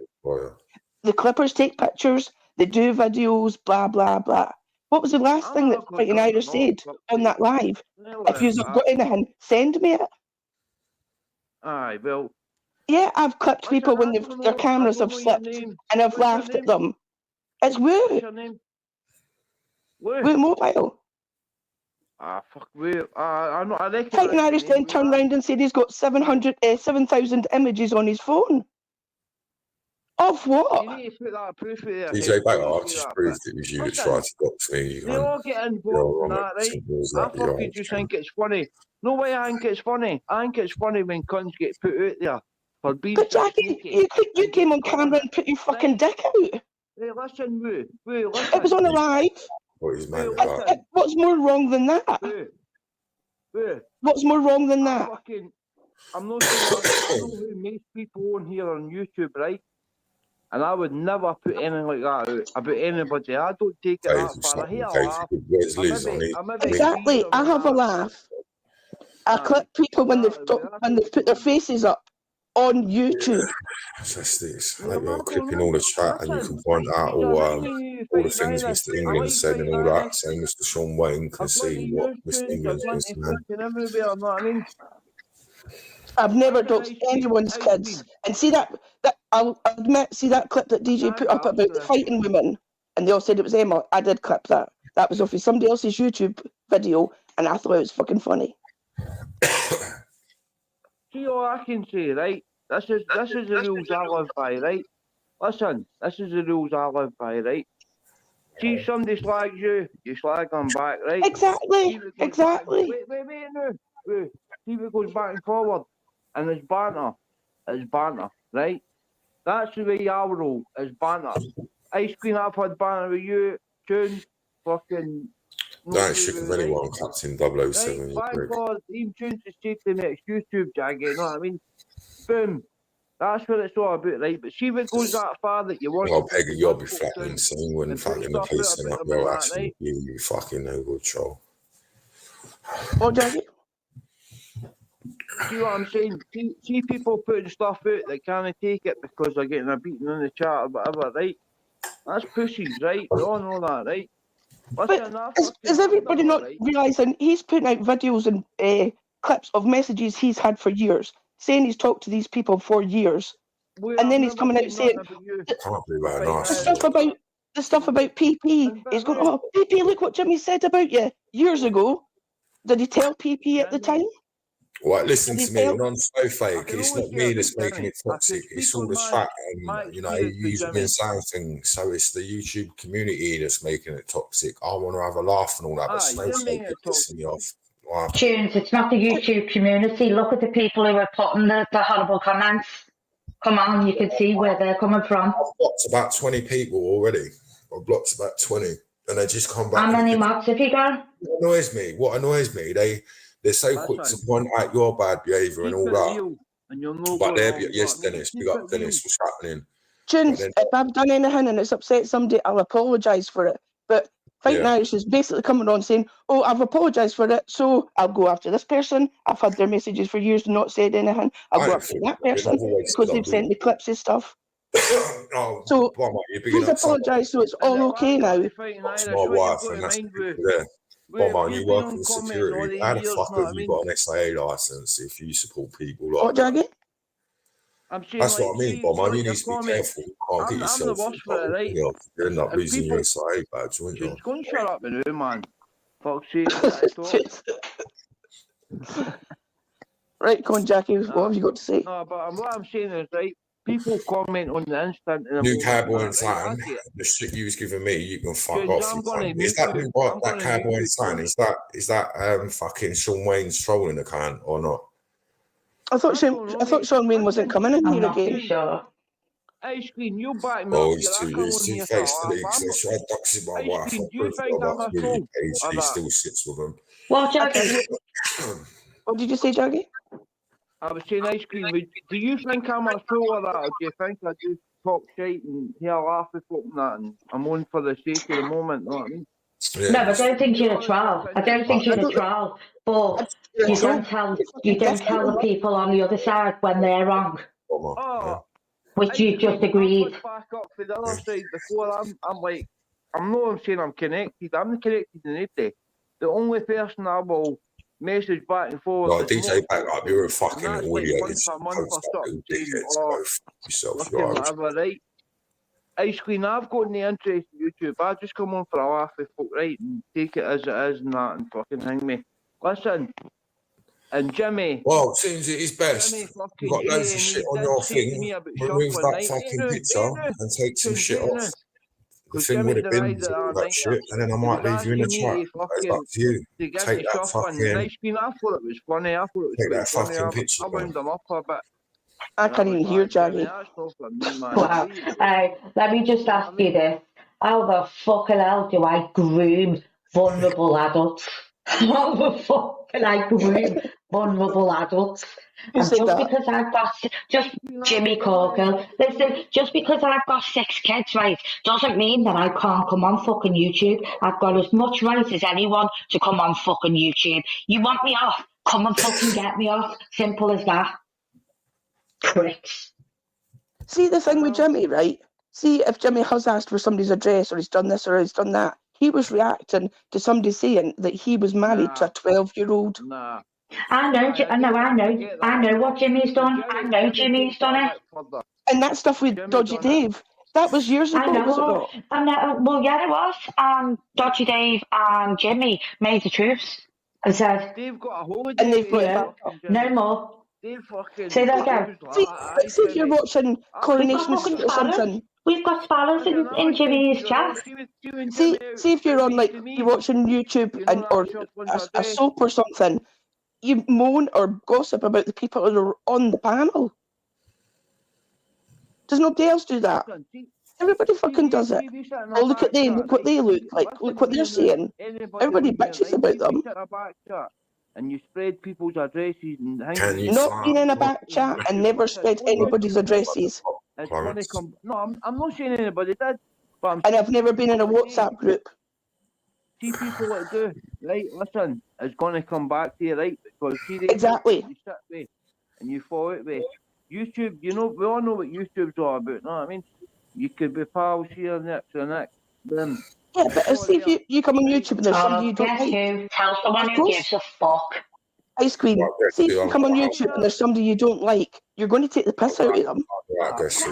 [SPEAKER 17] The clippers take pictures, they do videos, blah, blah, blah. What was the last thing that Fighting Irish said on that live? If you've got anything, send me it.
[SPEAKER 15] Aye, well.
[SPEAKER 17] Yeah, I've clipped people when their cameras have slipped and I've laughed at them. It's Woo. Woo Mobile.
[SPEAKER 15] Ah, fuck, Woo. I reckon.
[SPEAKER 17] Fighting Irish then turned round and said he's got 7,000 images on his phone. Of what?
[SPEAKER 15] You need to put that proof there.
[SPEAKER 5] DJ Baker, I've just proved it was you that tried to dox me.
[SPEAKER 15] They all get involved in that, right? I fucking just think it's funny. No way I think it's funny. I think it's funny when cunts get put out there for being.
[SPEAKER 17] But Jackie, you came on camera and put your fucking dick out.
[SPEAKER 15] Hey, listen, Woo, listen.
[SPEAKER 17] It was on a live. What's more wrong than that?
[SPEAKER 15] Woo.
[SPEAKER 17] What's more wrong than that?
[SPEAKER 15] I'm not saying I know who makes people on here on YouTube, right? And I would never put anything like that out about anybody. I don't take it that far. I hear a laugh.
[SPEAKER 17] Exactly. I have a laugh. I clip people when they've put their faces up on YouTube.
[SPEAKER 5] That's like you're clipping all the chat and you can point out all the things Mr. England said and all that. So Mr. Sean Wayne can see what Mr. England's been saying.
[SPEAKER 17] I've never doxed anyone's kids. And see that I'll admit, see that clip that DJ put up about the fighting women, and they all said it was Emma. I did clip that. That was off of somebody else's YouTube video, and I thought it was fucking funny.
[SPEAKER 15] See all I can say, right? This is the rules I live by, right? Listen, this is the rules I live by, right? See if somebody slags you, you slag them back, right?
[SPEAKER 17] Exactly.
[SPEAKER 15] Wait now. See if it goes back and forward, and it's banter, right? That's the way I roll, is banter. Ice Queen, I've had banter with you, Tune, fucking...
[SPEAKER 5] Don't shit with anyone, Captain 007.
[SPEAKER 15] Right, by God, even Tune's the safety next YouTube, Jaggy, you know what I mean? Boom. That's what it's all about, right? But see if it goes that far that you want...
[SPEAKER 5] Well, Peggy, you'll be flattening saying when fucking the police are not well, actually, you fucking no good troll.
[SPEAKER 17] What, Jaggy?
[SPEAKER 15] See what I'm saying? See people putting stuff out that can't take it because they're getting a beating in the chat or whatever, right? That's pussies, right? We all know that, right? Listen,
[SPEAKER 17] but is everybody not realising he's putting out videos and clips of messages he's had for years, saying he's talked to these people for years, and then he's coming out saying the stuff about PP. He's going, "Oh, PP, look what Jimmy said about you years ago." Did he tell PP at the time?
[SPEAKER 5] Well, listen to me, when I'm so fake, it's not me that's making it toxic, it's all the chat and, you know, you've been saying things, so it's the YouTube community that's making it toxic. I want to have a laugh and all that, but Snowflake is pissing me off. Wow.
[SPEAKER 4] Tunes, it's not the YouTube community. Look at the people who are putting the horrible comments. Come on, you can see where they're coming from.
[SPEAKER 5] I've blocked about 20 people already. I've blocked about 20, and they just come back.
[SPEAKER 4] How many mods have you got?
[SPEAKER 5] What annoys me, they're so quick to point out your bad behaviour and all that. But yes, Dennis, big up Dennis, what's happening?
[SPEAKER 17] Tunes, if I've done anything and it's upset somebody, I'll apologise for it. But Fighting Irish is basically coming on saying, oh, I've apologised for it, so I'll go after this person. I've had their messages for years and not said anything. I'll go after that person because they've sent me clips and stuff. So please apologise so it's all okay now.
[SPEAKER 5] That's my wife, and that's the people there. Bomber, you work in security. How the fuck have you got an SIA license if you support people like
[SPEAKER 17] what, Jaggy?
[SPEAKER 5] That's what I mean, Bomber. You need to be careful. You can't get yourself.
[SPEAKER 15] I'm the worst for it, right?
[SPEAKER 5] You end up losing your SIA badge, won't you?
[SPEAKER 15] Go and shut up with you, man. Fuck's sake.
[SPEAKER 17] Right, come on, Jackie. What have you got to say?
[SPEAKER 15] No, but what I'm saying is, right, people comment on the instant.
[SPEAKER 5] New Cowboy and Saturn, the shit you was giving me, you can fuck off. Is that that Cowboy and Saturn? Is that fucking Sean Wayne's trolling account or not?
[SPEAKER 17] I thought Sean Wayne wasn't coming in here again.
[SPEAKER 15] Sure. Ice Cream, you back me
[SPEAKER 5] Oh,
[SPEAKER 15] up.
[SPEAKER 5] he's two-faced, so I doxed my wife.
[SPEAKER 15] Do you think I'm a fool?
[SPEAKER 5] He still sits with him.
[SPEAKER 3] Well, Jaggy.
[SPEAKER 17] What did you say, Jaggy?
[SPEAKER 15] I was saying, Ice Cream, do you think I'm a fool of that, or do you think I do talk shit and hear laugh with folk and that, and I'm on for the sake of the moment, you know what I mean?
[SPEAKER 5] Yeah.
[SPEAKER 18] No, I don't think you're a troll. I don't think you're a troll. But you don't tell the people on the other side when they're wrong. Which you just agreed.
[SPEAKER 15] Back up to the other side before I'm like, I'm not saying I'm connected. I'm connected in it. The only person I will message back and forth.
[SPEAKER 5] Like DJ back up, you're a fucking audio. Yourself,
[SPEAKER 15] whatever, right? Ice Cream, I've got no interest in YouTube. I just come on for a laugh with folk, right, and take it as it is and that, and fucking hang me. Listen, and Jimmy.
[SPEAKER 5] Well, seems it is best. You've got loads of shit on your thing. Remove that fucking picture and take some shit off. The thing would have been that shit, and then I might leave you in the chat. It's up to you. Take that fucking.
[SPEAKER 15] Ice Cream, I thought it was funny. I thought it was
[SPEAKER 5] take that
[SPEAKER 15] funny.
[SPEAKER 5] fucking picture.
[SPEAKER 15] I wound them up a bit.
[SPEAKER 17] I can't even hear Jaggy.
[SPEAKER 18] Wow. Let me just ask you this. How the fucking hell do I groom vulnerable adults? How the fuck can I groom vulnerable adults? And just because I've got Jimmy Corkhill, listen, just because I've got 6 kids, right, doesn't mean that I can't come on fucking YouTube. I've got as much right as anyone to come on fucking YouTube. You want me off? Come and fucking get me off. Simple as that. Pricks.
[SPEAKER 17] See the thing with Jimmy, right? See, if Jimmy has asked for somebody's address or he's done this or he's done that, he was reacting to somebody saying that he was married to a 12-year-old.
[SPEAKER 15] Nah.
[SPEAKER 18] I know what Jimmy's done. I know Jimmy's done it.
[SPEAKER 17] And that stuff with Dodgy Dave, that was years ago, was it not?
[SPEAKER 18] Well, yeah, it was. Dodgy Dave and Jimmy made the truce and said,
[SPEAKER 15] they've got a holiday.
[SPEAKER 17] And they've got
[SPEAKER 18] no more. Say that again.
[SPEAKER 17] See if you're watching Coronation Street or something.
[SPEAKER 18] We've got spanners in Jimmy's chat.
[SPEAKER 17] See if you're on, like, you're watching YouTube and or a soap or something. You moan or gossip about the people that are on the panel. Does nobody else do that? Everybody fucking does it. Oh, look at them. Look what they look like. Look what they're saying. Everybody bitches about them.
[SPEAKER 15] And you spread people's addresses and things.
[SPEAKER 17] Not being in a back chat and never spread anybody's addresses.
[SPEAKER 15] No, I'm not saying anybody did. But
[SPEAKER 17] and I've never been in a WhatsApp group.
[SPEAKER 15] See people that do, right? Listen, it's going to come back to you, right? Because see,
[SPEAKER 17] exactly.
[SPEAKER 15] You sit with and you fall out with YouTube. You know, we all know what YouTube's all about. You know what I mean? You could be pals here next to next. Them.
[SPEAKER 17] Yeah, but see if you come on YouTube and there's somebody you don't like.
[SPEAKER 18] Tell someone who gives a fuck.
[SPEAKER 17] Ice Cream. See if you come on YouTube and there's somebody you don't like, you're going to take the piss out of them.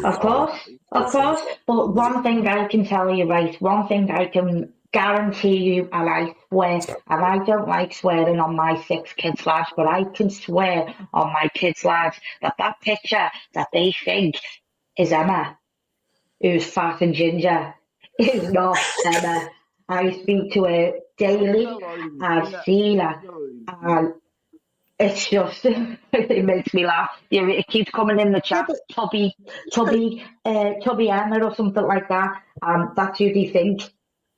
[SPEAKER 18] Of course. But one thing I can tell you, right? One thing I can guarantee you, and I swear, and I don't like swearing on my 6 kids' lives, but I can swear on my kids' lives that picture that they think is Emma, who's fat and ginger, is not Emma. I speak to her daily. I've seen her, and it's just it makes me laugh. It keeps coming in the chat, Tubby Emma or something like that, and that's who they think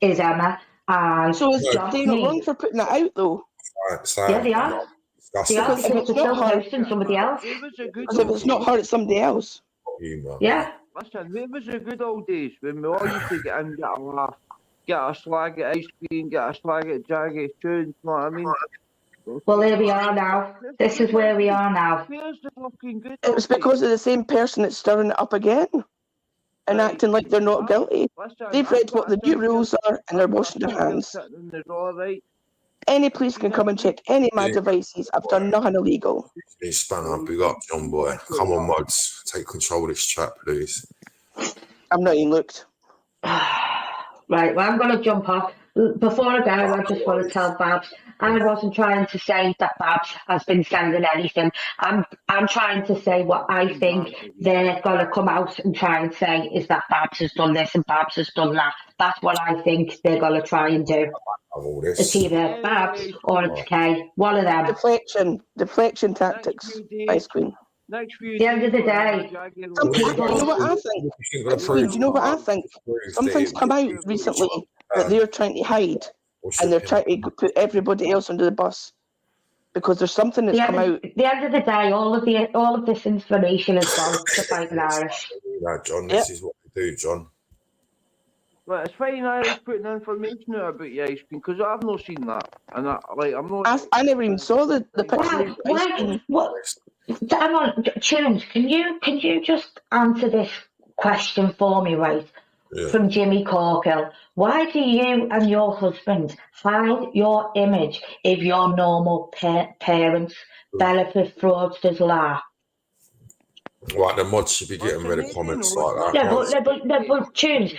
[SPEAKER 18] is Emma. And
[SPEAKER 17] so is they not wrong for putting that out though?
[SPEAKER 18] Yeah, they are. They are because it's still hosting somebody else.
[SPEAKER 17] Because if it's not her, it's somebody else.
[SPEAKER 18] Yeah.
[SPEAKER 15] Listen, it was the good old days when we all used to get in, get a laugh, get a slag at ice cream, get a slag at Jaggy's tunes, you know what I mean?
[SPEAKER 18] Well, here we are now. This is where we are now.
[SPEAKER 17] It was because of the same person that's stirring it up again and acting like they're not guilty. They've read what the new rules are and they're washing their hands. Any police can come and check any of my devices. I've done nothing illegal.
[SPEAKER 5] He's spun up. Big up, John boy. Come on, mods. Take control of this chat, please.
[SPEAKER 17] I'm not even looked.
[SPEAKER 18] Right, well, I'm going to jump off. Before I go, I just want to tell Babs, I wasn't trying to say that Babs has been sending anything. I'm trying to say what I think they're going to come out and try and say is that Babs has done this and Babs has done that. That's what I think they're going to try and do. It's either Babs or it's Kay. One of them.
[SPEAKER 17] Deflection tactics. Ice cream.
[SPEAKER 18] At the end of the day,
[SPEAKER 17] you know what I think? Do you know what I think? Something's come out recently that they're trying to hide, and they're trying to put everybody else under the bus because there's something that's come out.
[SPEAKER 18] At the end of the day, all of this information is gone to Fighting Irish.
[SPEAKER 5] Right, John, this is what we do, John.
[SPEAKER 15] Well, it's Fighting Irish putting information out about the ice cream because I've not seen that, and I'm not.
[SPEAKER 17] I never even saw the picture.
[SPEAKER 18] What? Hang on, Tunes, can you just answer this question for me, right? Yeah. From Jimmy Corkill. Why do you and your husband hide your image if you're normal parents? Benefit fraudsters lie.
[SPEAKER 5] Right, the mods should be getting rid of comments like that.
[SPEAKER 18] No, but Tunes,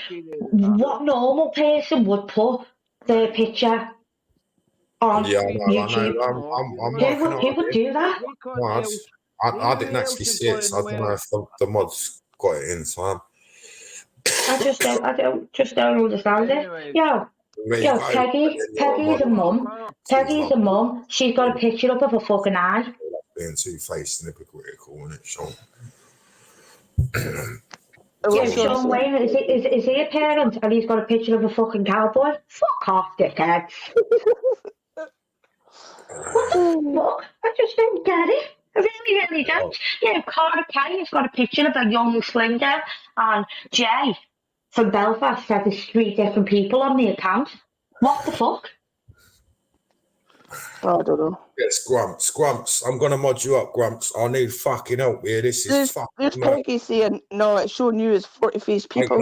[SPEAKER 18] what normal person would put their picture on YouTube? Who would do that?
[SPEAKER 5] I didn't actually see it, so I don't know if the mods got it in time.
[SPEAKER 18] I just don't understand it. Yo, Peggy's a mum. Peggy's a mum. She's got a picture up of a fucking eye.
[SPEAKER 5] Being two-faced and hypocritical, isn't it, Sean?
[SPEAKER 18] Yeah, Sean Wayne, is he a parent and he's got a picture of a fucking cowboy? Fuck off, dickheads. What the fuck? I just don't get it. I really don't. Yeah, Carter Kay has got a picture of a young slinger, and Jay from Belfast said there's 3 different people on the account. What the fuck?
[SPEAKER 17] I don't know.
[SPEAKER 5] Yes, Grumps. I'm gonna mod you up, Grumps. I need fucking help here. This is fucking.
[SPEAKER 17] There's Peggy saying, no, it's showing you as 40-faced people.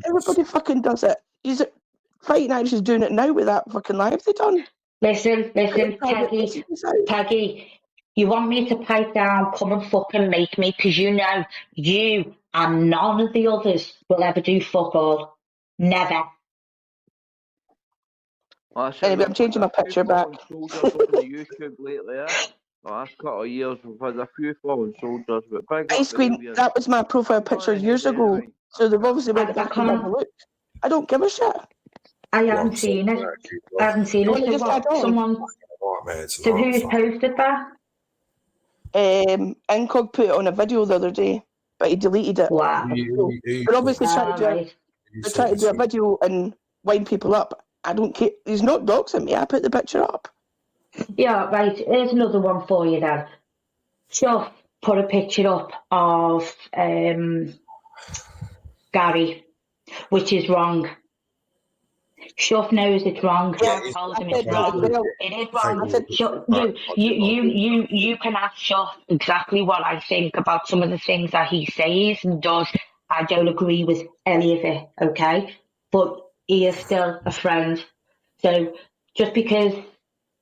[SPEAKER 17] Everybody fucking does it. Fighting Irish is doing it now with that fucking live they done.
[SPEAKER 18] Listen, Peggy. You want me to pipe down, come and fucking make me, because you know you and none of the others will ever do fuck all. Never.
[SPEAKER 17] Anyway, I'm changing my picture back.
[SPEAKER 15] YouTube lately, last couple of years we've had a few fallen soldiers. But
[SPEAKER 17] Ice cream, that was my profile picture years ago. So they've obviously went back and had a look. I don't give a shit.
[SPEAKER 18] I haven't seen it. So who's posted that?
[SPEAKER 17] Incog put it on a video the other day, but he deleted it.
[SPEAKER 18] Wow.
[SPEAKER 17] They're obviously trying to do a video and wind people up. I don't care. He's not doxing me. I put the picture up.
[SPEAKER 18] Yeah, right. Here's another one for you then. Chuff put a picture up of Gary, which is wrong. Shuff knows it's wrong.
[SPEAKER 17] Yeah,
[SPEAKER 18] I told him it's wrong. It is wrong. You can ask Shuff exactly what I think about some of the things that he says and does. I don't agree with any of it, okay? But he is still a friend. So just because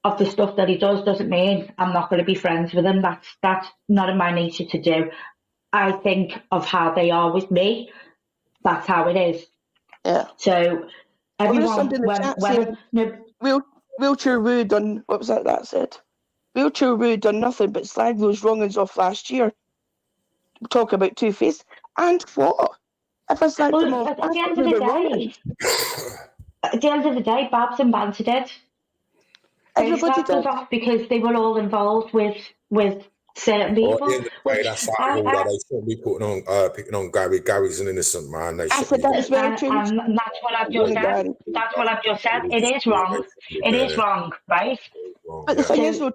[SPEAKER 18] of the stuff that he does doesn't mean I'm not going to be friends with him. That's not in my nature to do. I think of how they are with me. That's how it is.
[SPEAKER 17] Yeah.
[SPEAKER 18] So everyone,
[SPEAKER 17] Wheelchair Woo done, what was that said? Wheelchair Woo done nothing but slag those wrong'uns off last year. Talk about two-faced. And what? If I slagged them off,
[SPEAKER 18] at the end of the day, Babs and Banter did.
[SPEAKER 17] Everybody did.
[SPEAKER 18] Off because they were all involved with certain people.
[SPEAKER 5] At the end of the day, that's like rule that they shouldn't be picking on Gary. Gary's an innocent man.
[SPEAKER 18] And that's what I've just said. That's what I've just said. It is wrong. It is wrong, right?
[SPEAKER 17] But the thing is, though,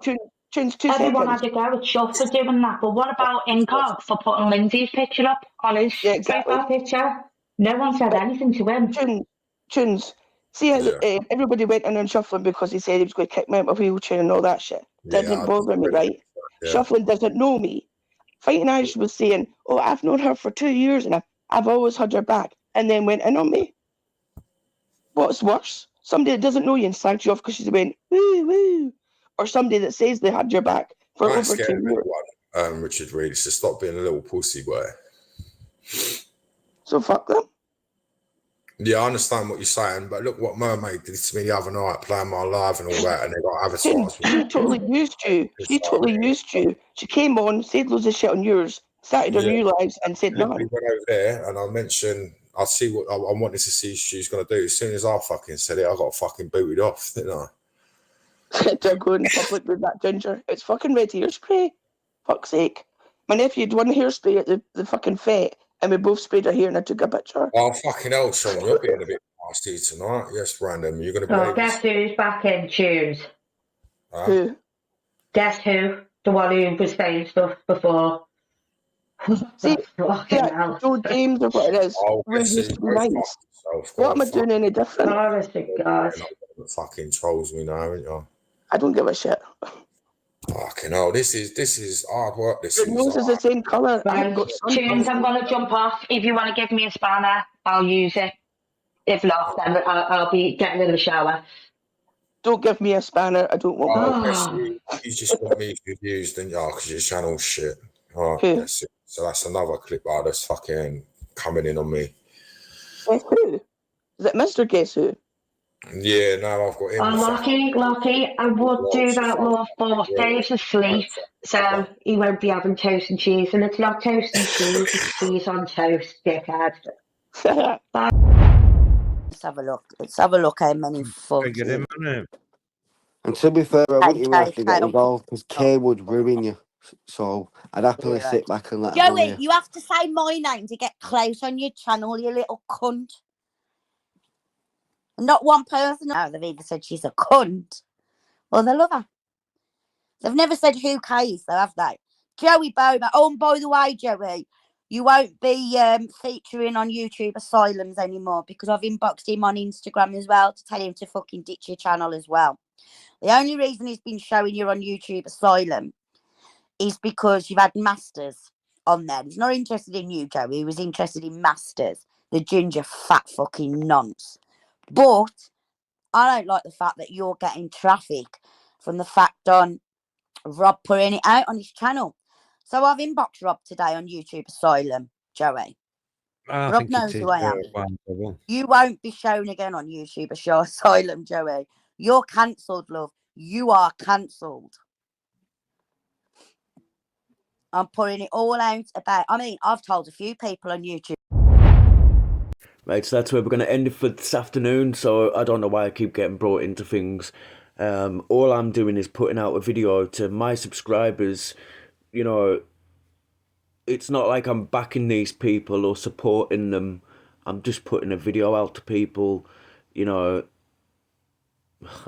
[SPEAKER 18] everyone had to go with Shuff for doing that. But what about Incog for putting Lindsay's picture up on his profile picture? No one said anything to him.
[SPEAKER 17] Tunes, See how everybody went in and shuffling because he said he was going to kick me out of my wheelchair and all that shit. Didn't bother me, right? Shuffling doesn't know me. Fighting Irish was saying, oh, I've known her for 2 years and I've always had her back, and then went in on me. What's worse? Somebody that doesn't know you and slagged you off because she went, woo, woo. Or somebody that says they had your back for over 2 years.
[SPEAKER 5] Richard Reed, to stop being a little pussy boy.
[SPEAKER 17] So fuck them.
[SPEAKER 5] Yeah, I understand what you're saying, but look what Mermaid did to me the other night, playing my live and all that, and they got avatars.
[SPEAKER 17] She totally used you. She totally used you. She came on, said loads of shit on yours, started on you lives, and said
[SPEAKER 5] We
[SPEAKER 17] nothing.
[SPEAKER 5] went over there, and I mentioned, I see what I wanted to see she's going to do. As soon as I fucking said it, I got fucking booted off, didn't I?
[SPEAKER 17] Don't go in public with that ginger. It's fucking red hairspray. Fuck's sake. My nephew had one hairspray at the fucking fete, and we both sprayed our hair, and I took a picture.
[SPEAKER 5] Oh, fucking hell, Sean, you're being a bit nasty tonight. Yes, Brandon, you're going to
[SPEAKER 18] Oh, guess who's back in tunes?
[SPEAKER 17] Who?
[SPEAKER 18] Guess who? The one who was saying stuff before.
[SPEAKER 17] See, Joe James or what it is. Used to be nice. What am I doing any different?
[SPEAKER 18] God.
[SPEAKER 5] Fucking trolls me now, haven't you?
[SPEAKER 17] I don't give a shit.
[SPEAKER 5] Fucking hell, this is hard work.
[SPEAKER 17] Your nose is the same colour.
[SPEAKER 18] Right, tunes, I'm going to jump off. If you want to give me a spanner, I'll use it. If not, then I'll be getting in the shower.
[SPEAKER 17] Don't give me a spanner. I don't want
[SPEAKER 5] one. You just want me confused, didn't you? Because your channel's shit. All right, that's it. So that's another clip out that's fucking coming in on me.
[SPEAKER 17] Guess who? Is it Mr. Guess Who?
[SPEAKER 5] Yeah, no, I've got him.
[SPEAKER 18] Oh, Lockie, I would do that, love, but Dave's asleep, so he won't be having toast and cheese, and it's not toast and cheese, it's cheese on toast, dickhead.
[SPEAKER 3] Let's have a look. Let's have a look how many fucking...
[SPEAKER 19] And to be fair, I wouldn't even have to get
[SPEAKER 3] Kyle.
[SPEAKER 19] involved because Kay would ruin you. So I'd happily sit back and let him
[SPEAKER 3] Joey,
[SPEAKER 19] on
[SPEAKER 3] you have to say my name to get close on your channel, you little cunt. Not one person. No, they've either said she's a cunt or they love her. They've never said who cares, though, have they? Joey Bowman. Oh, and by the way, Joey, you won't be featuring on YouTube Asylums anymore because I've inboxed him on Instagram as well to tell him to fucking ditch your channel as well. The only reason he's been showing you on YouTube Asylum is because you've had Masters on there. He's not interested in you, Joey. He was interested in Masters, the ginger fat fucking nonce. But I don't like the fact that you're getting traffic from the fact on Rob putting it out on his channel. So I've inboxed Rob today on YouTube Asylum, Joey. Rob knows who I am. You won't be shown again on YouTube Asylum, Joey. You're cancelled, love. You are cancelled. I'm putting it all out about... I mean, I've told a few people on YouTube.
[SPEAKER 8] Right, so that's where we're going to end it for this afternoon. So I don't know why I keep getting brought into things. All I'm doing is putting out a video to my subscribers. You know, it's not like I'm backing these people or supporting them. I'm just putting a video out to people. You know,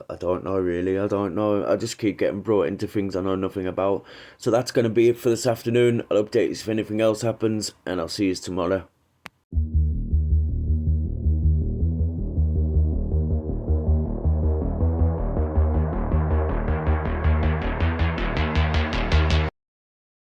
[SPEAKER 8] I don't know really. I don't know. I just keep getting brought into things I know nothing about. So that's going to be it for this afternoon. I'll update you if anything else happens, and I'll see you tomorrow.